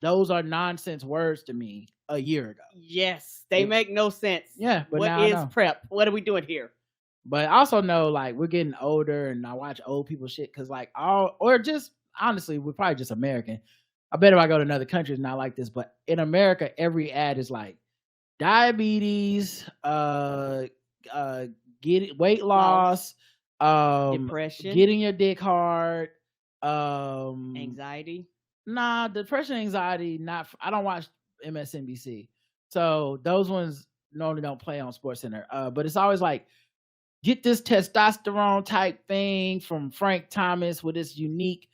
Those are nonsense words to me a year ago. Yes, they make no sense. Yeah, but what now is I know. PrEP? What are we doing here? But I also know, like, we're getting older, and I watch old people shit because, like, or just honestly, we're probably just American. I bet if I go to another country, it's not like this. But in America, every ad is like diabetes, get weight loss, depression, getting your dick hard, anxiety. Nah, depression, anxiety. Not. I don't watch MSNBC, so those ones normally don't play on SportsCenter. But it's always like, get this testosterone type thing from Frank Thomas with this unique.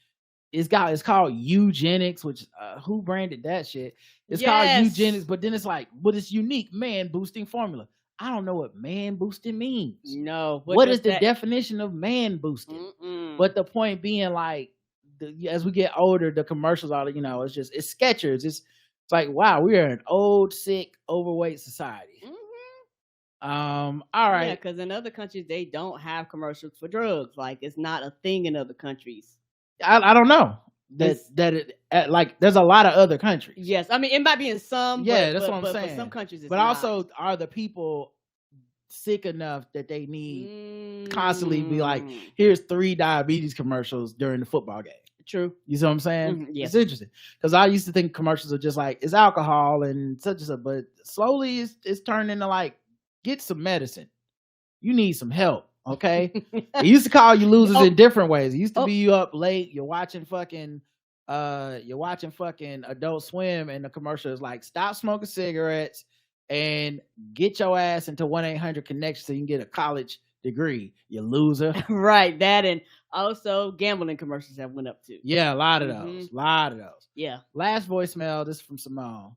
It's called eugenics, which who branded that shit? It's called eugenics, but then it's like, but it's unique man boosting formula. I don't know what man boosting means. No. What is the definition of man boosting? But the point being, like, as we get older, the commercials are, you know, it's Skechers. It's like, wow, we are an old, sick, overweight society. All right. Yeah, because in other countries they don't have commercials for drugs. Like, it's not a thing in other countries. I don't know like there's a lot of other countries. Yes, I mean it might be in some. Yeah, that's what I'm saying. For some countries, it's but not. Also, are the people sick enough that they need constantly be like, here's 3 diabetes commercials during the football game? True. You see what I'm saying? Mhm, yes. It's interesting because I used to think commercials are just like it's alcohol and such and such, but slowly it's turned into like get some medicine. You need some help, okay? They used to call you losers in different ways. It used to be you up late, you're watching fucking Adult Swim, and the commercial is like stop smoking cigarettes and get your ass into 1-800-CONNECT so you can get a college degree, you loser. Right, that, and also gambling commercials have went up too. Yeah, a lot of those. A lot of those. Yeah. Last voicemail, this is from Simone.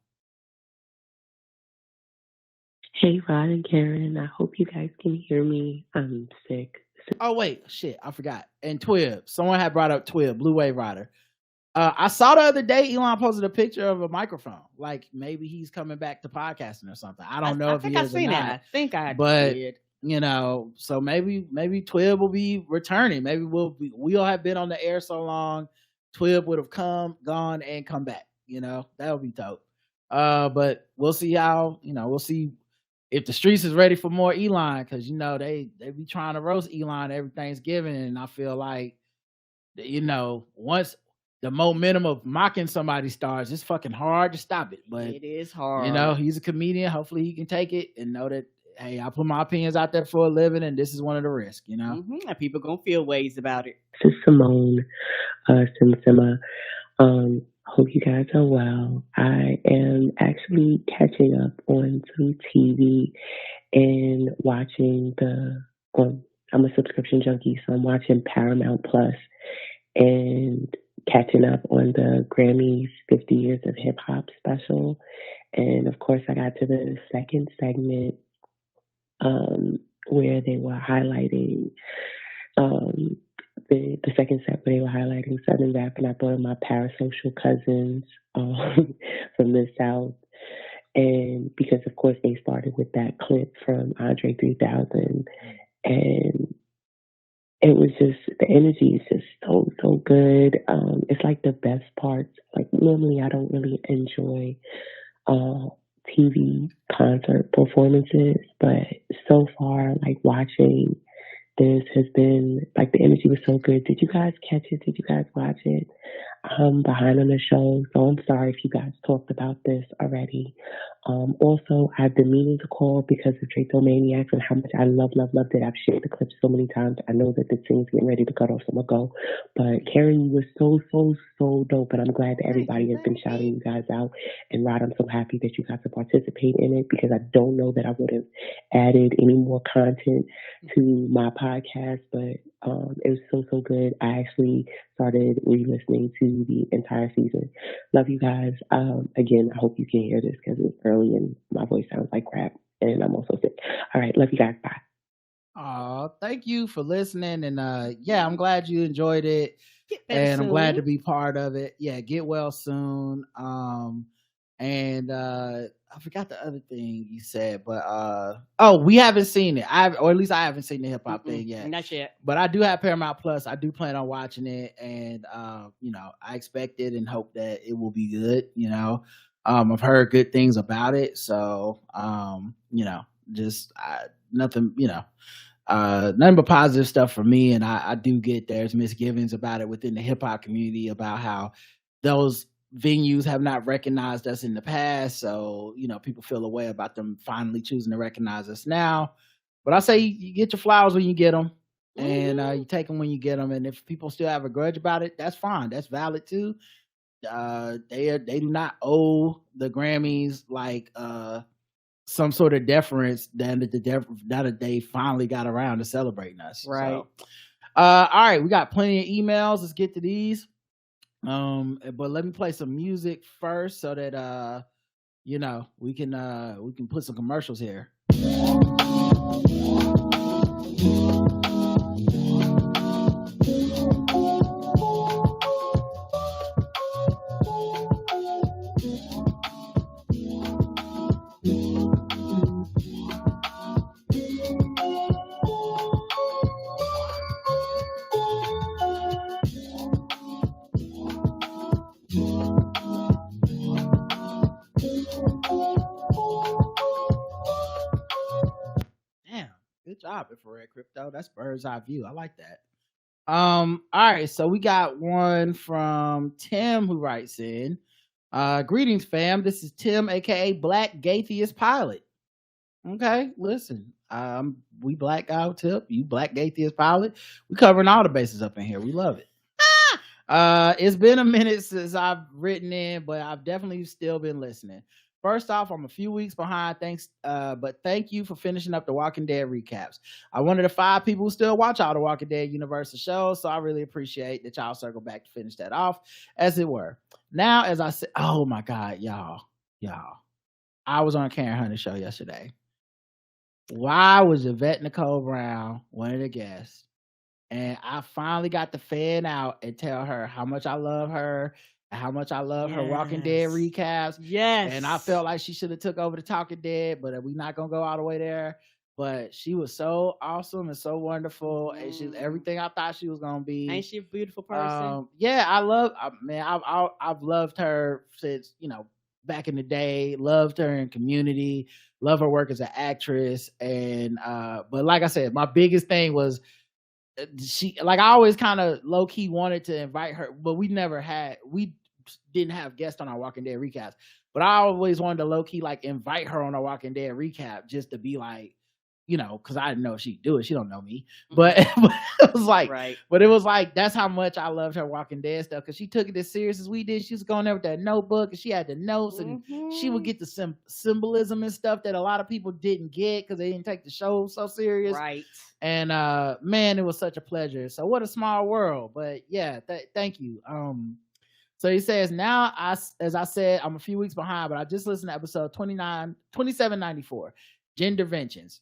Hey, Rod and Karen. I hope you guys can hear me. I'm sick. Oh, wait. Shit, I forgot. And Twib. Someone had brought up Twib, Blue Wave Rider. I saw the other day Elon posted a picture of a microphone. Like maybe he's coming back to podcasting or something. I don't know if he is or not. I think I but, did. You know, so maybe Twib will be returning. Maybe we'll have been on the air so long, Twib would have gone and come back. You know, that would be dope. But we'll see how, we'll see if the streets is ready for more Elon, because they be trying to roast Elon every Thanksgiving, and I feel like once the momentum of mocking somebody starts, it's fucking hard to stop it. But it is hard. He's a comedian. Hopefully he can take it and know that, hey, I put my opinions out there for a living, and this is one of the risks. And people gonna feel ways about it. This is Simone, Simsima. Hope you guys are well. I am actually catching up on some TV and watching I'm a subscription junkie, so I'm watching Paramount Plus and catching up on the Grammys 50 Years of Hip Hop special. And of course, I got to the second segment where they were highlighting the second set where they were highlighting Southern rap, and I thought of my parasocial cousins from the South. And because, of course, they started with that clip from Andre 3000, and it was just, the energy is just so good. It's like the best parts. Like normally I don't really enjoy TV concert performances, but so far, like watching this has been, like, the energy was so good. Did you guys catch it? Did you guys watch it? I'm behind on the show, so I'm sorry if you guys talked about this already. Also, I've been meaning to call because of Draco-Maniacs and how much I love it. I've shared the clip so many times. I know that the thing's getting ready to cut off, so I'm going to go. But Karen, you were so dope, and I'm glad that everybody has been shouting you guys out. And Rod, I'm so happy that you got to participate in it, because I don't know that I would have added any more content to my podcast, but it was so good. I actually started re-listening to the entire season. Love you guys. Again, I hope you can hear this because it's early and my voice sounds like crap, and I'm also sick. All right, love you guys. Bye. Thank you for listening, and I'm glad you enjoyed it, and I'm glad to be part of it. Yeah, get well soon. And I forgot the other thing you said, but we haven't seen it. Or at least I haven't seen the hip hop thing yet. Not yet. But I do have Paramount Plus. I do plan on watching it, and I expect it and hope that it will be good. I've heard good things about it, so nothing but positive stuff for me. And I do get there's misgivings about it within the hip hop community about how those venues have not recognized us in the past, so people feel a way about them finally choosing to recognize us now. But I say you get your flowers when you get them, and you take them when you get them. And if people still have a grudge about it, that's fine. That's valid too. They do not owe the Grammys like some sort of deference that they finally got around to celebrating us. Right. So, all right, we got plenty of emails. Let's get to these. But let me play some music first so that we can put some commercials here. Good job, Infrared Crypto. That's bird's eye view. I like that. All right, so we got one from Tim who writes in. Greetings, fam. This is Tim, aka Black Gaytheist Pilot. Okay, listen. We black guy tip, you black Gaytheist Pilot. We covering all the bases up in here. We love it. It's been a minute since I've written in, but I've definitely still been listening. First off, I'm a few weeks behind. Thanks, but thank you for finishing up the Walking Dead recaps. I'm one of the 5 people who still watch all the Walking Dead Universal shows, so I really appreciate that y'all circle back to finish that off, as it were. Now, as I said, oh my God, y'all, I was on Karen Hunter's show yesterday. Why was Yvette Nicole Brown one of the guests? And I finally got to fan out and tell her how much I love her and how much I love her Walking Dead recaps. Yes. And I felt like she should have took over the Talking Dead, but we're not going to go all the way there. But she was so awesome and so wonderful. And she's everything I thought she was going to be. Ain't she a beautiful person? Yeah, I've loved her since, back in the day. Loved her in Community. Love her work as an actress. And, but like I said, my biggest thing was, she, like, I always kind of low-key wanted to invite her, but we didn't have guests on our Walking Dead recaps, but I always wanted to low-key like invite her on a Walking Dead recap just to be like, because I didn't know if she'd do it. She don't know me, but it was like, but it was like, that's how much I loved her Walking Dead stuff, because she took it as serious as we did. She was going there with that notebook, and she had the notes, and she would get the symbolism and stuff that a lot of people didn't get because they didn't take the show so serious. Right. And man, it was such a pleasure. So what a small world. But yeah, thank you. So he says, now, as I said, I'm a few weeks behind, but I just listened to episode 2794, Genderventions.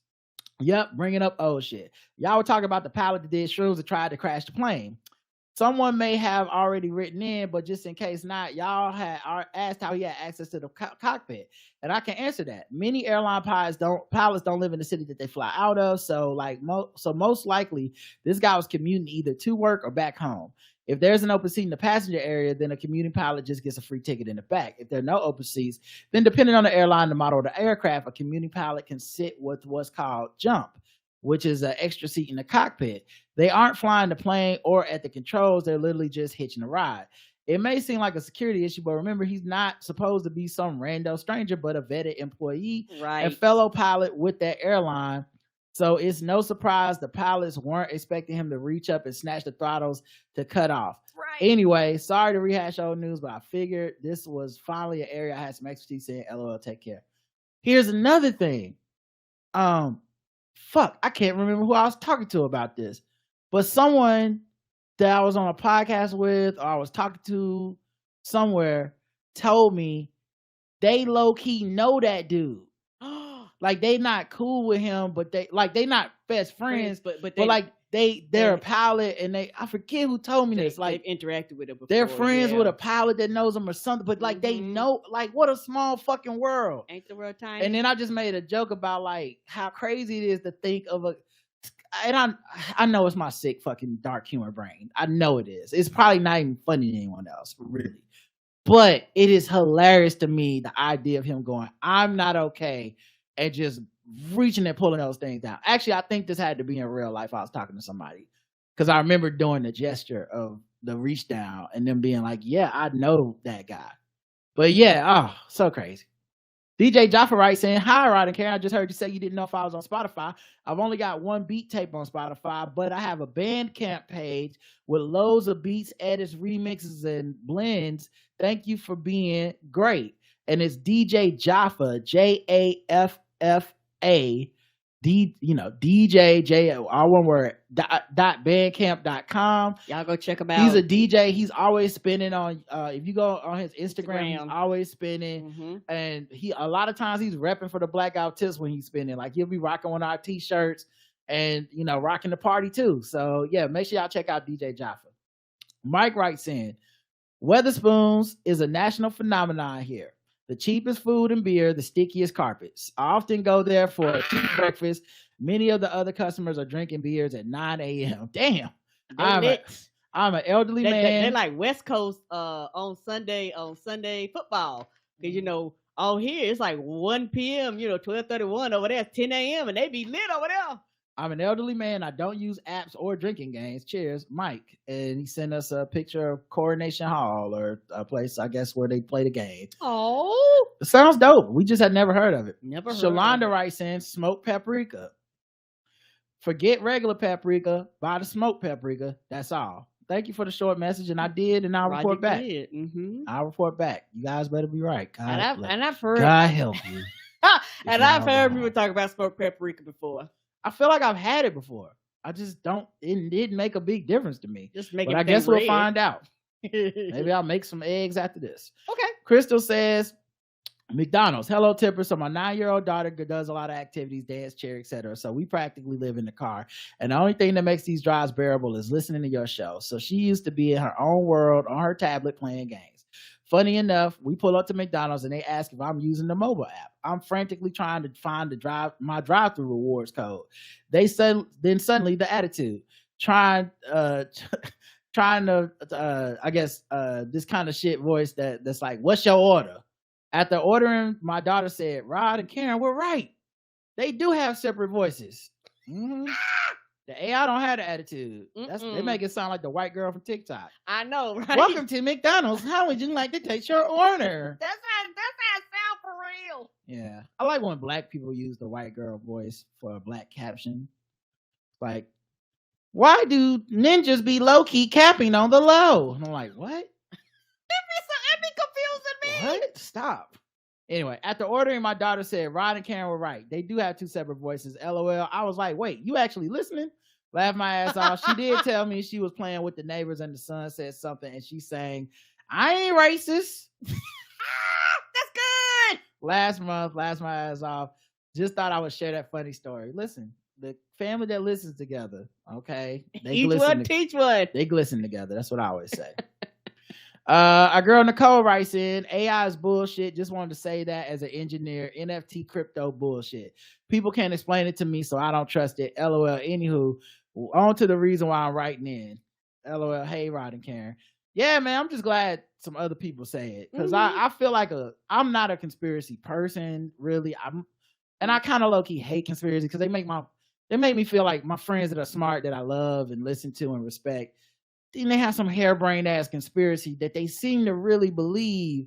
Yep, bringing up old shit. Y'all were talking about the pilot that did shrooms that tried to crash the plane. Someone may have already written in, but just in case not, y'all had asked how he had access to the cockpit, and I can answer that. Many airline pilots don't live in the city that they fly out of, so most likely this guy was commuting either to work or back home. If there's an open seat in the passenger area, then a commuting pilot just gets a free ticket in the back. If there are no open seats, then depending on the airline, the model of the aircraft, a commuting pilot can sit with what's called jump, which is an extra seat in the cockpit. They aren't flying the plane or at the controls. They're literally just hitching a ride. It may seem like a security issue, but remember, he's not supposed to be some rando stranger, but a vetted employee and fellow pilot with that airline. So it's no surprise the pilots weren't expecting him to reach up and snatch the throttles to cut off. Right. Anyway, sorry to rehash old news, but I figured this was finally an area I had some expertise in. LOL, take care. Here's another thing. Fuck, I can't remember who I was talking to about this, but someone that I was on a podcast with, or I was talking to somewhere, told me they low-key know that dude. Like, they not cool with him, but they not best friends, but they're a pilot, and I forget who told me this. Like, they've interacted with him before. They're friends with a pilot that knows him or something, but like they know, like, what a small fucking world. Ain't the world tiny? And then I just made a joke about like how crazy it is to think of and I know it's my sick fucking dark humor brain. I know it is. It's probably not even funny to anyone else, really. But it is hilarious to me, the idea of him going, I'm not okay, and just reaching and pulling those things down. Actually, I think this had to be in real life. I was talking to somebody because I remember doing the gesture of the reach down and them being like, yeah, I know that guy. But yeah, so crazy. DJ Jaffa writes in, hi, Rod and Karen. I just heard you say you didn't know if I was on Spotify. I've only got one beat tape on Spotify, but I have a Bandcamp page with loads of beats, edits, remixes, and blends. Thank you for being great. And it's DJ Jaffa, Jaffa, DJ J, all one word, .bandcamp.com. Y'all go check him out. He's a DJ. He's always spinning on, if you go on his Instagram. He's always spinning. And a lot of times he's repping for the Blackout Tips when he's spinning. Like, he'll be rocking one of our t-shirts and, rocking the party too. So yeah, make sure y'all check out DJ Jaffa. Mike writes in, Weatherspoons is a national phenomenon here. The cheapest food and beer, the stickiest carpets. I often go there for a cheap breakfast. Many of the other customers are drinking beers at 9 a.m. Damn. I'm an elderly man. They're like West Coast on Sunday football. Because, on here, it's like 1 p.m., 12:31 over there, 10 a.m., and they be lit over there. I'm an elderly man. I don't use apps or drinking games. Cheers, Mike. And he sent us a picture of Coronation Hall, or a place, I guess, where they play the game. Oh, It sounds dope. We just had never heard of it. Never heard Shalonda of it. writes in, smoked paprika. Forget regular paprika. Buy the smoked paprika. That's all. Thank you for the short message, and I did, and I'll report back. Mm-hmm. I'll report back. You guys better be right. God, And I've heard. God help you. And I've heard people talk about smoked paprika before. I feel like I've had it before. I just don't. It didn't make a big difference to me. Just make But it. I guess we'll red. find out. Maybe I'll make some eggs after this. Okay. Crystal says, McDonald's. Hello, Tipper. So my 9-year-old daughter does a lot of activities, dance, cheer, etc. So we practically live in the car. And the only thing that makes these drives bearable is listening to your show. So she used to be in her own world on her tablet playing games. Funny enough, we pull up to McDonald's and they ask if I'm using the mobile app. I'm frantically trying to find my drive-through rewards code. Then suddenly the attitude, trying to I guess this kind of shit voice that's like, what's your order? After ordering, my daughter said, Rod and Karen were right. They do have separate voices. Mm-hmm. The AI don't have the attitude. They make it sound like the white girl from TikTok. I know, right? Welcome to McDonald's. How would you like to take your order? That's how it sound for real. Yeah. I like when black people use the white girl voice for a black caption. Like, why do ninjas be low-key capping on the low? And I'm like, what? It be confusing me. What? Stop. Anyway, after ordering, my daughter said, Rod and Karen were right. They do have two separate voices. LOL. I was like, wait, you actually listening? Laughed my ass off. She did tell me she was playing with the neighbors and the son said something and she's saying, I ain't racist. That's good. Laughed my ass off. Just thought I would share that funny story. Listen, the family that listens together, okay? Each one, teach one. They glisten together. That's what I always say. Our girl Nicole writes in, AI is bullshit. Just wanted to say that as an engineer, NFT crypto bullshit. People can't explain it to me, so I don't trust it. LOL. Anywho, on to the reason why I'm writing in. LOL. Hey, Rod and Karen. Yeah, man, I'm just glad some other people say it because I feel like I'm not a conspiracy person, really. And I kind of low key hate conspiracy because they make me feel like my friends that are smart that I love and listen to and respect. Then they have some harebrained ass conspiracy that they seem to really believe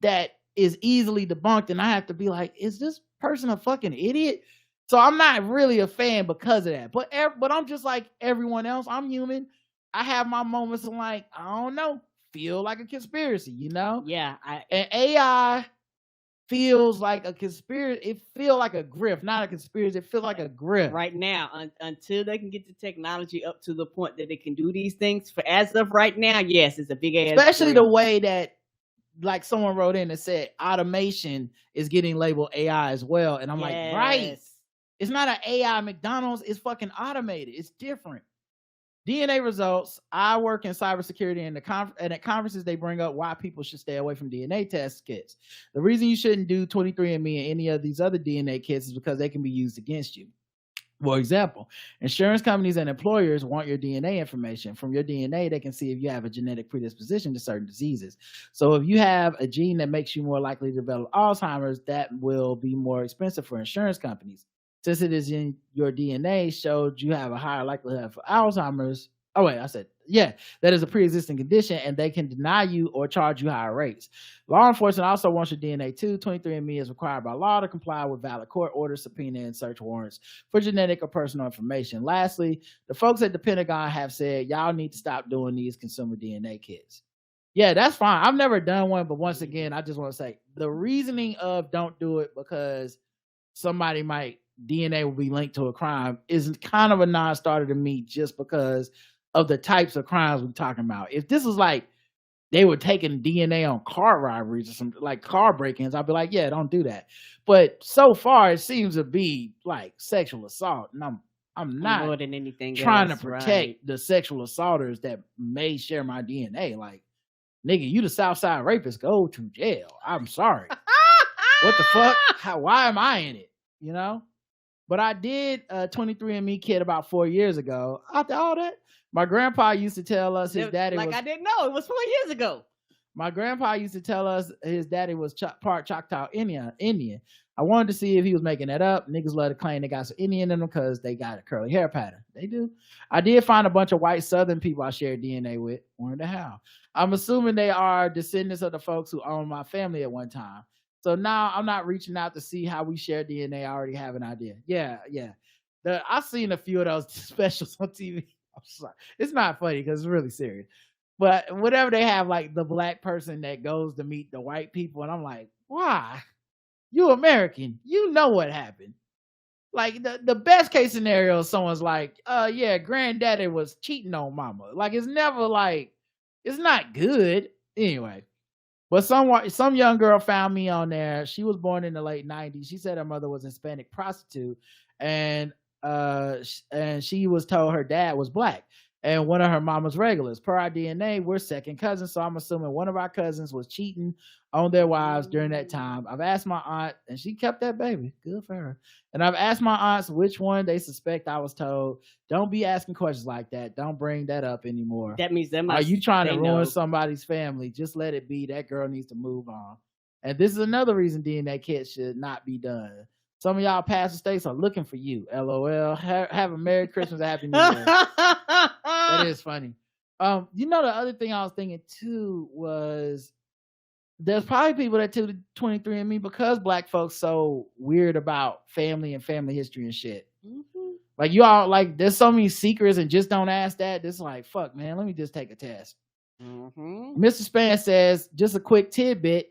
that is easily debunked. And I have to be like, is this person a fucking idiot? So I'm not really a fan because of that. But I'm just like everyone else. I'm human. I have my moments of like, I don't know, feel like a conspiracy, you know? Yeah. And AI feels like a conspiracy. It feels like a grift, not a conspiracy. It feels like a grift. Right now, until they can get the technology up to the point that they can do these things. For as of right now, yes, it's a big ass. Especially the way that, like, someone wrote in and said automation is getting labeled AI as well. And I'm like, right. It's not an AI McDonald's. It's fucking automated. It's different. DNA results. I work in cybersecurity, and at conferences they bring up why people should stay away from DNA test kits. The reason you shouldn't do 23andMe and any of these other DNA kits is because they can be used against you. For example, insurance companies and employers want your DNA information. From your DNA, they can see if you have a genetic predisposition to certain diseases. So if you have a gene that makes you more likely to develop Alzheimer's, that will be more expensive for insurance companies. Since it is in your DNA, showed you have a higher likelihood for Alzheimer's. Oh, wait, I said, yeah, that is a pre-existing condition, and they can deny you or charge you higher rates. Law enforcement also wants your DNA too. 23andMe is required by law to comply with valid court orders, subpoena, and search warrants for genetic or personal information. Lastly, the folks at the Pentagon have said, y'all need to stop doing these consumer DNA kits. Yeah, that's fine. I've never done one, but once again, I just want to say the reasoning of don't do it because somebody might DNA will be linked to a crime is kind of a non-starter to me just because of the types of crimes we're talking about. If this was like they were taking DNA on car robberies or some like car break-ins, I'd be like, yeah, don't do that. But so far it seems to be like sexual assault, and I'm not more than anything trying else, to protect the sexual assaulters that may share my DNA. Like, nigga, you the Southside rapist, go to jail. I'm sorry. What the fuck? Why am I in it? You know? But I did a 23andMe kit about 4 years ago. After all that, my grandpa used to tell us his daddy was... I didn't know. It was 4 years ago. My grandpa used to tell us his daddy was part Choctaw Indian. I I wanted to see if he was making that up. Niggas love to claim they got some Indian in them because they got a curly hair pattern. They do. I did find a bunch of white Southern people I shared DNA with. Wonder how. I'm assuming they are descendants of the folks who owned my family at one time. So now I'm not reaching out to see how we share DNA. I already have an idea. Yeah. I've seen a few of those specials on TV. I'm sorry. It's not funny because it's really serious. But whatever they have, like the black person that goes to meet the white people, and I'm like, why? You American. You know what happened. Like the best case scenario is someone's like, yeah, granddaddy was cheating on mama. Like it's never like, it's not good. Anyway. But some young girl found me on there. She was born in the late 90s. She said her mother was a Hispanic prostitute, and she was told her dad was black and one of her mama's regulars. Per our DNA, we're second cousins, so I'm assuming one of our cousins was cheating on their wives during that time. I've asked my aunt, and she kept that baby. Good for her. And I've asked my aunts which one they suspect. I was told, don't be asking questions like that. Don't bring that up anymore. That means them. Are you trying to ruin somebody's family? Just let it be. That girl needs to move on. And this is another reason DNA kits should not be done. Some of y'all past states are looking for you. LOL. Have a Merry Christmas, a Happy New Year. That is funny. You know, the other thing I was thinking too was there's probably people that took 23andMe because black folks so weird about family and family history and shit. Mm-hmm. Like you all like there's so many secrets and just don't ask that. It's like, fuck, man, let me just take a test. Mm-hmm. Mr. Span says, just a quick tidbit.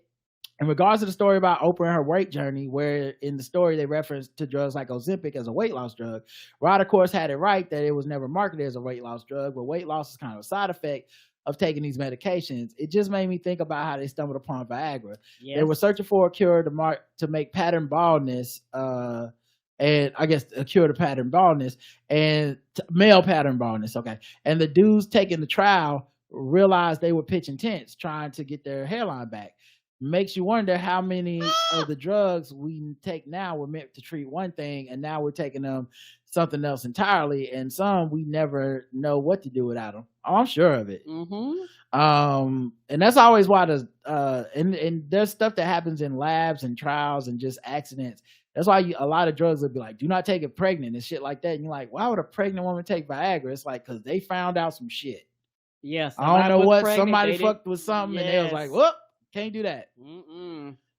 In regards to the story about Oprah and her weight journey, where in the story they referenced to drugs like Ozempic as a weight loss drug, Rod, of course, had it right that it was never marketed as a weight loss drug, but weight loss is kind of a side effect of taking these medications. It just made me think about how they stumbled upon Viagra. Yes. They were searching for a cure to make pattern baldness, and I guess a cure to pattern baldness and male pattern baldness. Okay. And the dudes taking the trial realized they were pitching tents trying to get their hairline back. Makes you wonder how many of the drugs we take now were meant to treat one thing, and now we're taking them something else entirely, and some we never know what to do without them. Oh, I'm sure of it. Mm-hmm. And that's always why and there's stuff that happens in labs and trials and just accidents. That's why a lot of drugs will be like, do not take it pregnant and shit like that. And you're like, why would a pregnant woman take Viagra? It's like, because they found out some shit. Yes. I don't know what. Somebody fucked with something and they was like, whoop. Can't do that.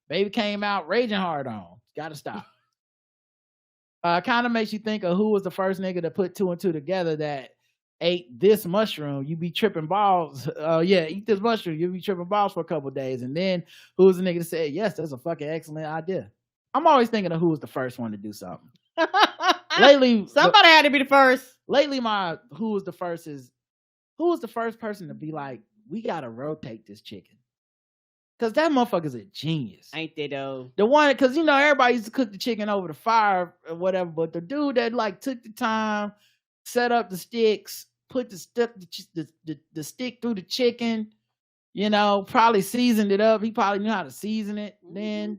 Baby came out raging hard on. Gotta stop. Kind of makes you think of who was the first nigga to put two and two together that ate this mushroom. You be tripping balls. Eat this mushroom. You'll be tripping balls for a couple of days. And then who was the nigga that said, yes, that's a fucking excellent idea. I'm always thinking of who was the first one to do something. Lately, somebody had to be the first. Lately, who was the first person to be like, we gotta rotate this chicken. Cause that motherfucker's a genius. Ain't they though? The one, cause you know, everybody used to cook the chicken over the fire or whatever, but the dude that like took the time, set up the sticks, put the stick through the chicken, you know, probably seasoned it up. He probably knew how to season it then.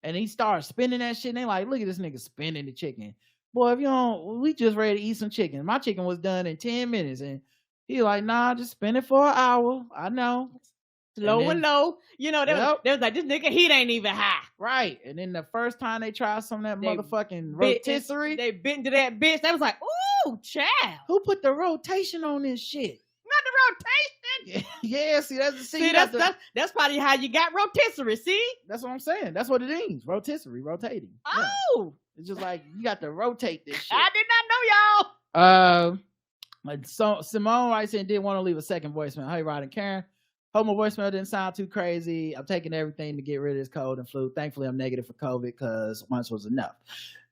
And he started spinning that shit. And they like, look at this nigga spinning the chicken. Boy, if you don't, we just ready to eat some chicken. My chicken was done in 10 minutes. And he like, nah, just spin it for an hour. I know. Low and low. You know, they was like, this nigga heat ain't even high. Right. And then the first time they tried some of that motherfucking rotisserie. They bit into that bitch. They was like, ooh, child. Who put the rotation on this shit? Not the rotation. Yeah, see, that's the see, that's probably how you got rotisserie, see? That's what I'm saying. That's what it means. Rotisserie, rotating. Oh. Yeah. It's just like you got to rotate this shit. I did not know, y'all. So Simone writes in, did want to leave a second voicemail. Hey, Rod and Karen. Hope my voicemail didn't sound too crazy. I'm taking everything to get rid of this cold and flu. Thankfully, I'm negative for COVID because once was enough.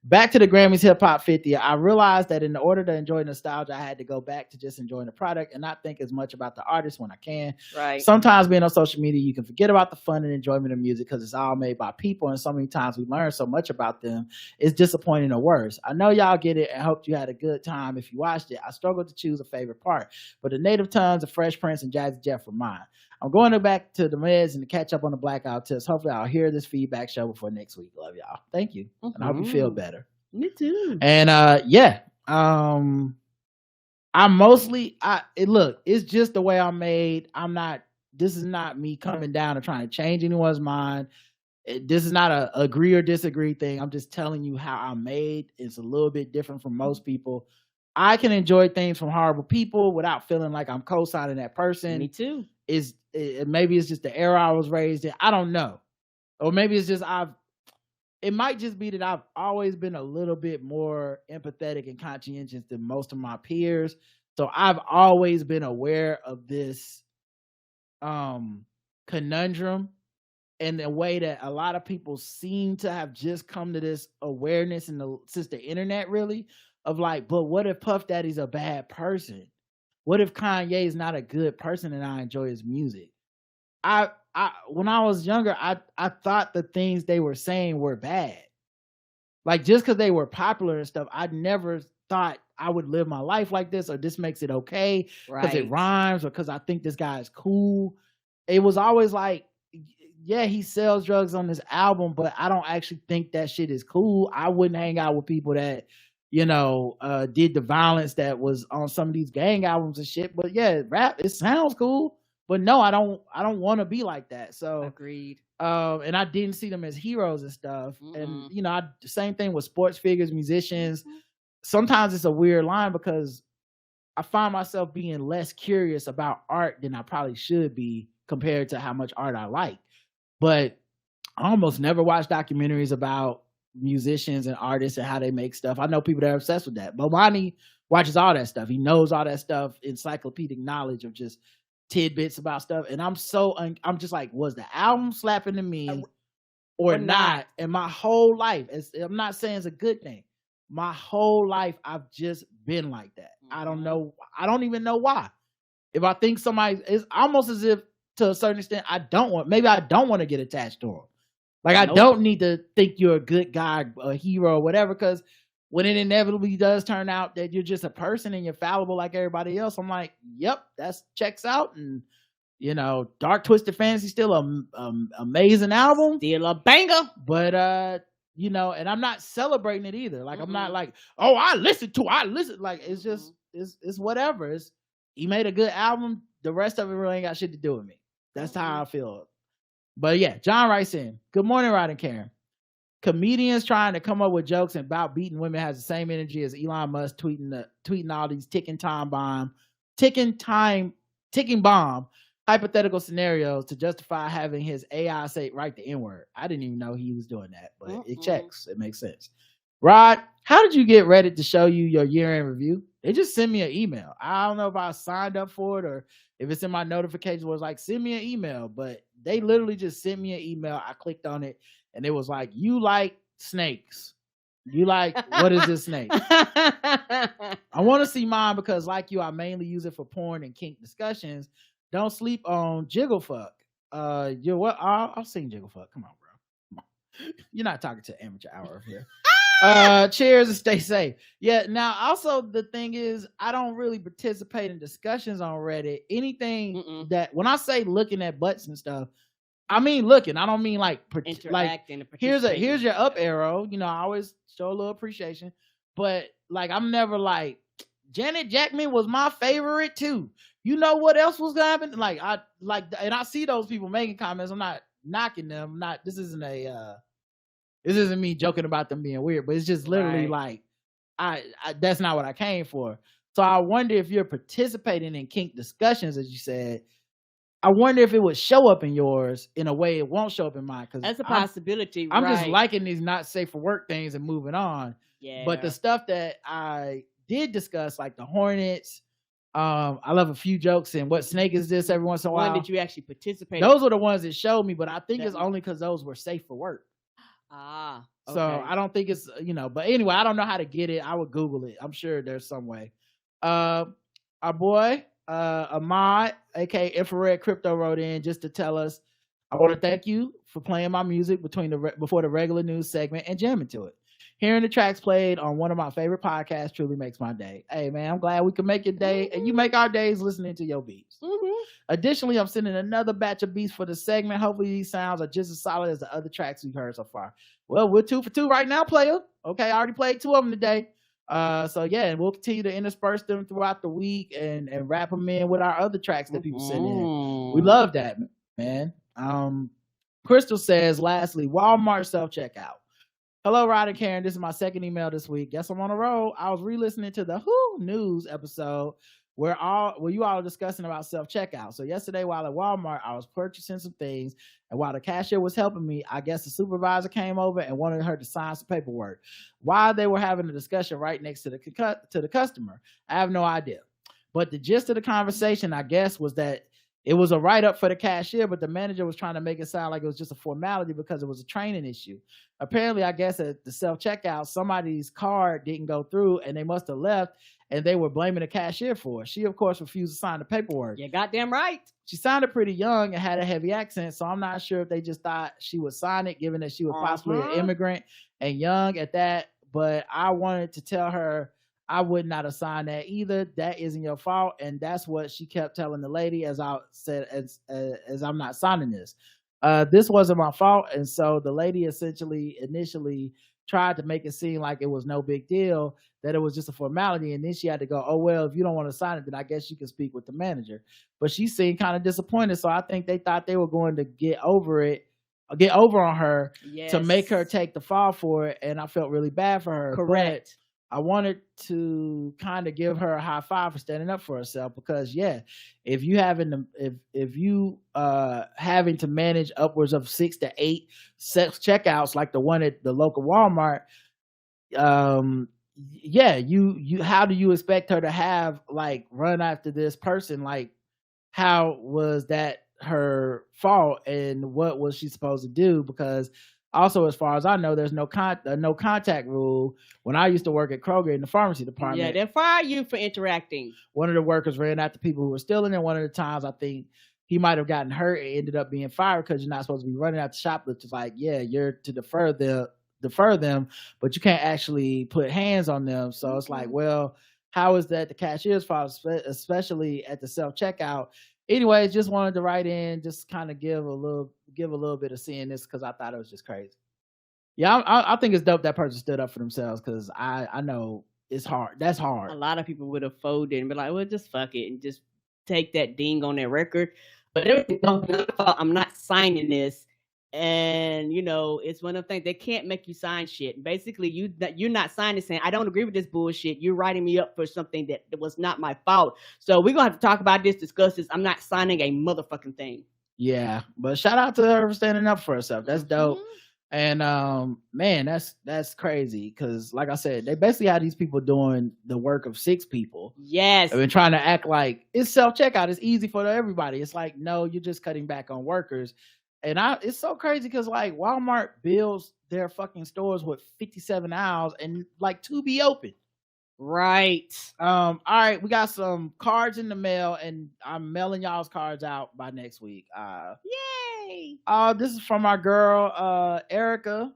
Back to the Grammys Hip Hop 50. I realized that in order to enjoy nostalgia, I had to go back to just enjoying the product and not think as much about the artist when I can. Right. Sometimes being on social media, you can forget about the fun and enjoyment of music because it's all made by people, and so many times we learn so much about them. It's disappointing or worse. I know y'all get it and hope you had a good time if you watched it. I struggled to choose a favorite part, but the Native Tongues of Fresh Prince and Jazzy Jeff were mine. I'm going back to the meds and to catch up on the blackout test. Hopefully I'll hear this feedback show before next week. Love y'all. Thank you. And I hope you feel better. Me too. And look, it's just the way I'm made. This is not me coming down and trying to change anyone's mind. this is not a agree or disagree thing. I'm just telling you how I'm made. It's a little bit different from most people. I can enjoy things from horrible people without feeling like I'm co-signing that person. Me too. Maybe it's just the era I was raised in. I don't know. Or maybe it's just it might just be that I've always been a little bit more empathetic and conscientious than most of my peers. So I've always been aware of this conundrum in a way that a lot of people seem to have just come to this awareness since the internet, really, of like, but what if Puff Daddy's a bad person? What if Kanye is not a good person and I enjoy his music? When I was younger, I thought the things they were saying were bad. Like, just because they were popular and stuff, I never thought I would live my life like this, or this makes it okay because it rhymes, or because I think this guy is cool. It was always like, yeah, he sells drugs on this album, but I don't actually think that shit is cool. I wouldn't hang out with people that, did the violence that was on some of these gang albums and shit. But yeah, rap, it sounds cool. But no, I don't want to be like that. So agreed. And I didn't see them as heroes and stuff. And same thing with sports figures, musicians. Sometimes it's a weird line because I find myself being less curious about art than I probably should be compared to how much art I like. But I almost never watch documentaries about musicians and artists and how they make stuff. I know people that are obsessed with that. Bomani watches all that stuff. He knows all that stuff, encyclopedic knowledge of just tidbits about stuff. And I'm just like, was the album slapping to me or not? And my whole life, I'm not saying it's a good thing. My whole life, I've just been like that. I don't know. I don't even know why. If I think somebody, it's almost as if to a certain extent, I don't want to get attached to them. Like, I don't need to think you're a good guy, a hero, or whatever, because when it inevitably does turn out that you're just a person and you're fallible like everybody else, I'm like, yep, that checks out. And, Dark Twisted Fantasy still an amazing album. Still a banger. But, and I'm not celebrating it either. Like, I'm not like, oh, I listen. Like, it's just, it's whatever. He made a good album. The rest of it really ain't got shit to do with me. That's how I feel. But yeah, John writes in, good morning, Rod and Karen. Comedians trying to come up with jokes about beating women has the same energy as Elon Musk tweeting all these ticking bomb hypothetical scenarios to justify having his AI write the N-word. I didn't even know he was doing that, but it checks. It makes sense. Rod, how did you get Reddit to show you your year-end review? They just sent me an email. I don't know if I signed up for it or if it's in my notifications where it's like, send me an email, but they literally just sent me an email. I clicked on it and it was like, you like snakes. You like, what is this snake? I want to see mine because like you, I mainly use it for porn and kink discussions. Don't sleep on Jigglefuck. You're what? I'll sing Jigglefuck. Come on, bro. Come on. You're not talking to amateur hour here. Cheers and stay safe. Yeah. Now, also the thing is, I don't really participate in discussions on Reddit. Anything that when I say looking at butts and stuff, I mean looking. I don't mean like interacting. Like, here's your up arrow. I always show a little appreciation, but like I'm never like Janet Jackman was my favorite too. You know what else was gonna happen? Like and I see those people making comments. I'm not knocking them. This isn't me joking about them being weird, but it's just literally like, I that's not what I came for. So I wonder if you're participating in kink discussions, as you said. I wonder if it would show up in yours in a way it won't show up in mine. Because that's a possibility. I'm just liking these not safe for work things and moving on. Yeah. But the stuff that I did discuss, like the Hornets, I love a few jokes and what snake is this every once in a while. When did you actually participate? Those were the ones that showed me, but I think it's only because those were safe for work. Okay. So I don't think it's, but anyway, I don't know how to get it. I would Google it. I'm sure there's some way. Our boy, Ahmad, aka Infrared Crypto, wrote in just to tell us, I want to thank you for playing my music before the regular news segment and jamming to it. Hearing the tracks played on one of my favorite podcasts truly makes my day. Hey man, I'm glad we can make your day, and you make our days listening to your beats. Additionally, I'm sending another batch of beats for the segment. Hopefully these sounds are just as solid as the other tracks we've heard so far. Well, we're 2 for 2 right now, player. Okay, I already played 2 of them today. So yeah, and we'll continue to intersperse them throughout the week and wrap them in with our other tracks that people send in. We love that, man. Crystal says, lastly, Walmart self-checkout. Hello, Rod and Karen. This is my second email this week. Guess I'm on a roll. I was re-listening to the Who News episode where you all are discussing about self-checkout. So yesterday while at Walmart, I was purchasing some things, and while the cashier was helping me, I guess the supervisor came over and wanted her to sign some paperwork. While they were having a discussion right next to the customer, I have no idea. But the gist of the conversation, I guess, was that it was a write-up for the cashier, but the manager was trying to make it sound like it was just a formality because it was a training issue. Apparently, I guess at the self-checkout, somebody's card didn't go through and they must have left, and they were blaming the cashier for it. She, of course, refused to sign the paperwork. Yeah, goddamn right. She sounded pretty young and had a heavy accent, so I'm not sure if they just thought she would sign it, given that she was possibly an immigrant and young at that. But I wanted to tell her I would not have signed that either. That isn't your fault. And that's what she kept telling the lady, as I said, as I'm not signing this. This wasn't my fault. And so the lady initially tried to make it seem like it was no big deal, that it was just a formality. And then she had to go, oh, well, if you don't want to sign it, then I guess you can speak with the manager. But she seemed kind of disappointed. So I think they thought they were going to get over on her to make her take the fall for it. And I felt really bad for her. Correct. But I wanted to kind of give her a high five for standing up for herself, because if you having to manage upwards of 6 to 8 checkouts like the one at the local Walmart, you how do you expect her to have like run after this person? Like, how was that her fault, and what was she supposed to do? Because also, as far as I know, there's no contact rule. When I used to work at Kroger in the pharmacy department, yeah, they fire you for interacting. One of the workers ran after people who were stealing, and one of the times I think he might have gotten hurt and ended up being fired because you're not supposed to be running after shoplifters. Like, yeah, you're to defer them, but you can't actually put hands on them. So it's like, well, how is that the cashier's fault, especially at the self-checkout? Anyways, just wanted to write in, just kind of give a little bit of seeing this, because I thought it was just crazy. Yeah, I think it's dope that person stood up for themselves, because I know it's hard. That's hard. A lot of people would have folded and be like, well, just fuck it and just take that ding on their record. But everything, I'm not signing this. And, it's one of the things, they can't make you sign shit. Basically, you're not signing saying, I don't agree with this bullshit. You're writing me up for something that was not my fault. So we're going to have to talk about this, discuss this. I'm not signing a motherfucking thing. Yeah, but shout out to her for standing up for herself. That's dope. And man, that's crazy, because like I said, they basically had these people doing the work of 6 people. Yes. They've been trying to act like it's self-checkout, it's easy for everybody. It's like, no, you're just cutting back on workers. And it's so crazy, because like Walmart builds their fucking stores with 57 aisles and like 2 be open. Right. All right, we got some cards in the mail, and I'm mailing y'all's cards out by next week. Yay! This is from our girl Erica.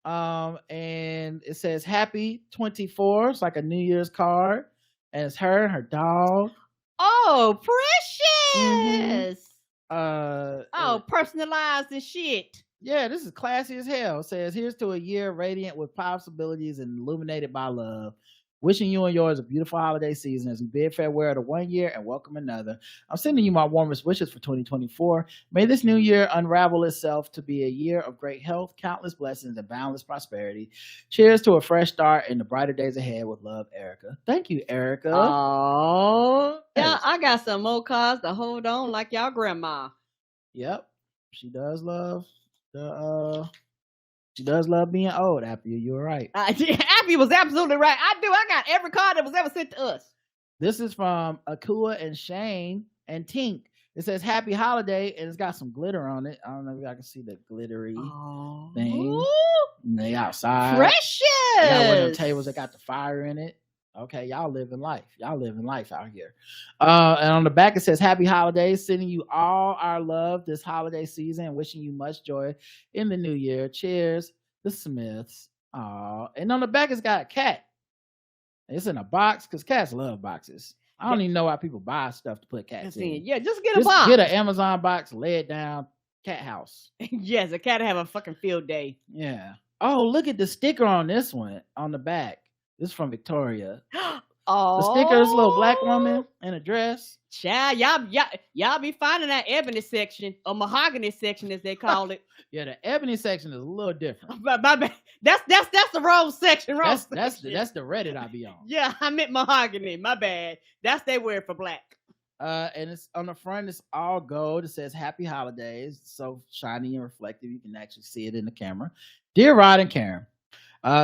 And it says happy 24. It's like a New Year's card, and it's her and her dog. Oh, precious. Personalized and shit. Yeah, this is classy as hell. It says, here's to a year radiant with possibilities and illuminated by love. Wishing you and yours a beautiful holiday season as we bid farewell to one year and welcome another. I'm sending you my warmest wishes for 2024. May this new year unravel itself to be a year of great health, countless blessings, and boundless prosperity. Cheers to a fresh start and the brighter days ahead. With love, Erica. Thank you, Erica. Oh, yeah, I got some more cards to hold on like y'all grandma. Yep, she does love she does love being old. Appy, you're right. Appy was absolutely right. I got every card that was ever sent to us. This is from Akua and Shane and Tink. It says happy holiday, and it's got some glitter on it. I don't know if I can see the glittery thing. And they outside. Precious. They got one of them tables that got the fire in it. Okay, y'all living life. Y'all living life out here. And on the back, it says, happy holidays. Sending you all our love this holiday season and wishing you much joy in the new year. Cheers, the Smiths. And on the back, it's got a cat. It's in a box, because cats love boxes. I don't even know why people buy stuff to put cats in. Yeah, just get a box. Get an Amazon box, lay it down, cat house. Yes, a cat have a fucking field day. Yeah. Oh, look at the sticker on this one on the back. This is from Victoria. Oh, The sticker is a little black woman in a dress. Child, y'all be finding that ebony section or mahogany section as they call it. Yeah, the ebony section is a little different. My bad. That's the wrong section. Wrong That's section. the Reddit I be on. Yeah, I meant mahogany. My bad. That's their word for black. And it's on the front. It's all gold. It says "Happy Holidays." So shiny and reflective. You can actually see it in the camera. Dear Rod and Karen.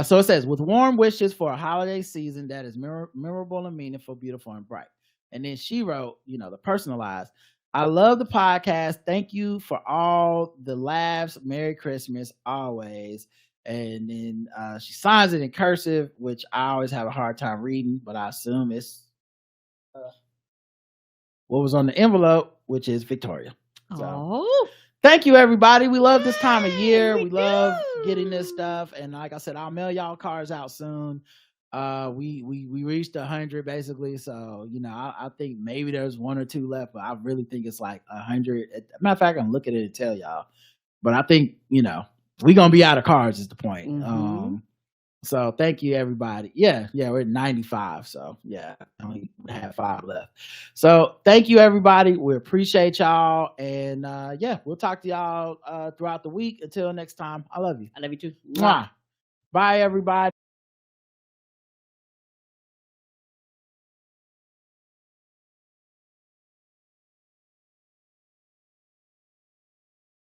So it says, with warm wishes for a holiday season that is memorable and meaningful, beautiful and bright. And then she wrote, the personalized. I love the podcast. Thank you for all the laughs. Merry Christmas always. And then she signs it in cursive, which I always have a hard time reading, but I assume it's what was on the envelope, which is Victoria. So, thank you, everybody. We love this time of year. We love getting this stuff. And like I said, I'll mail y'all cards out soon. We reached 100 basically. So, I think maybe there's one or two left, but I really think it's like 100. Matter of fact, I can look at it and tell y'all. But I think, we're going to be out of cards is the point. Mm-hmm. So thank you, everybody. Yeah, we're at 95. So yeah, I only have 5 left. So thank you, everybody. We appreciate y'all. And we'll talk to y'all throughout the week. Until next time, I love you. I love you too. Mwah. Bye, everybody.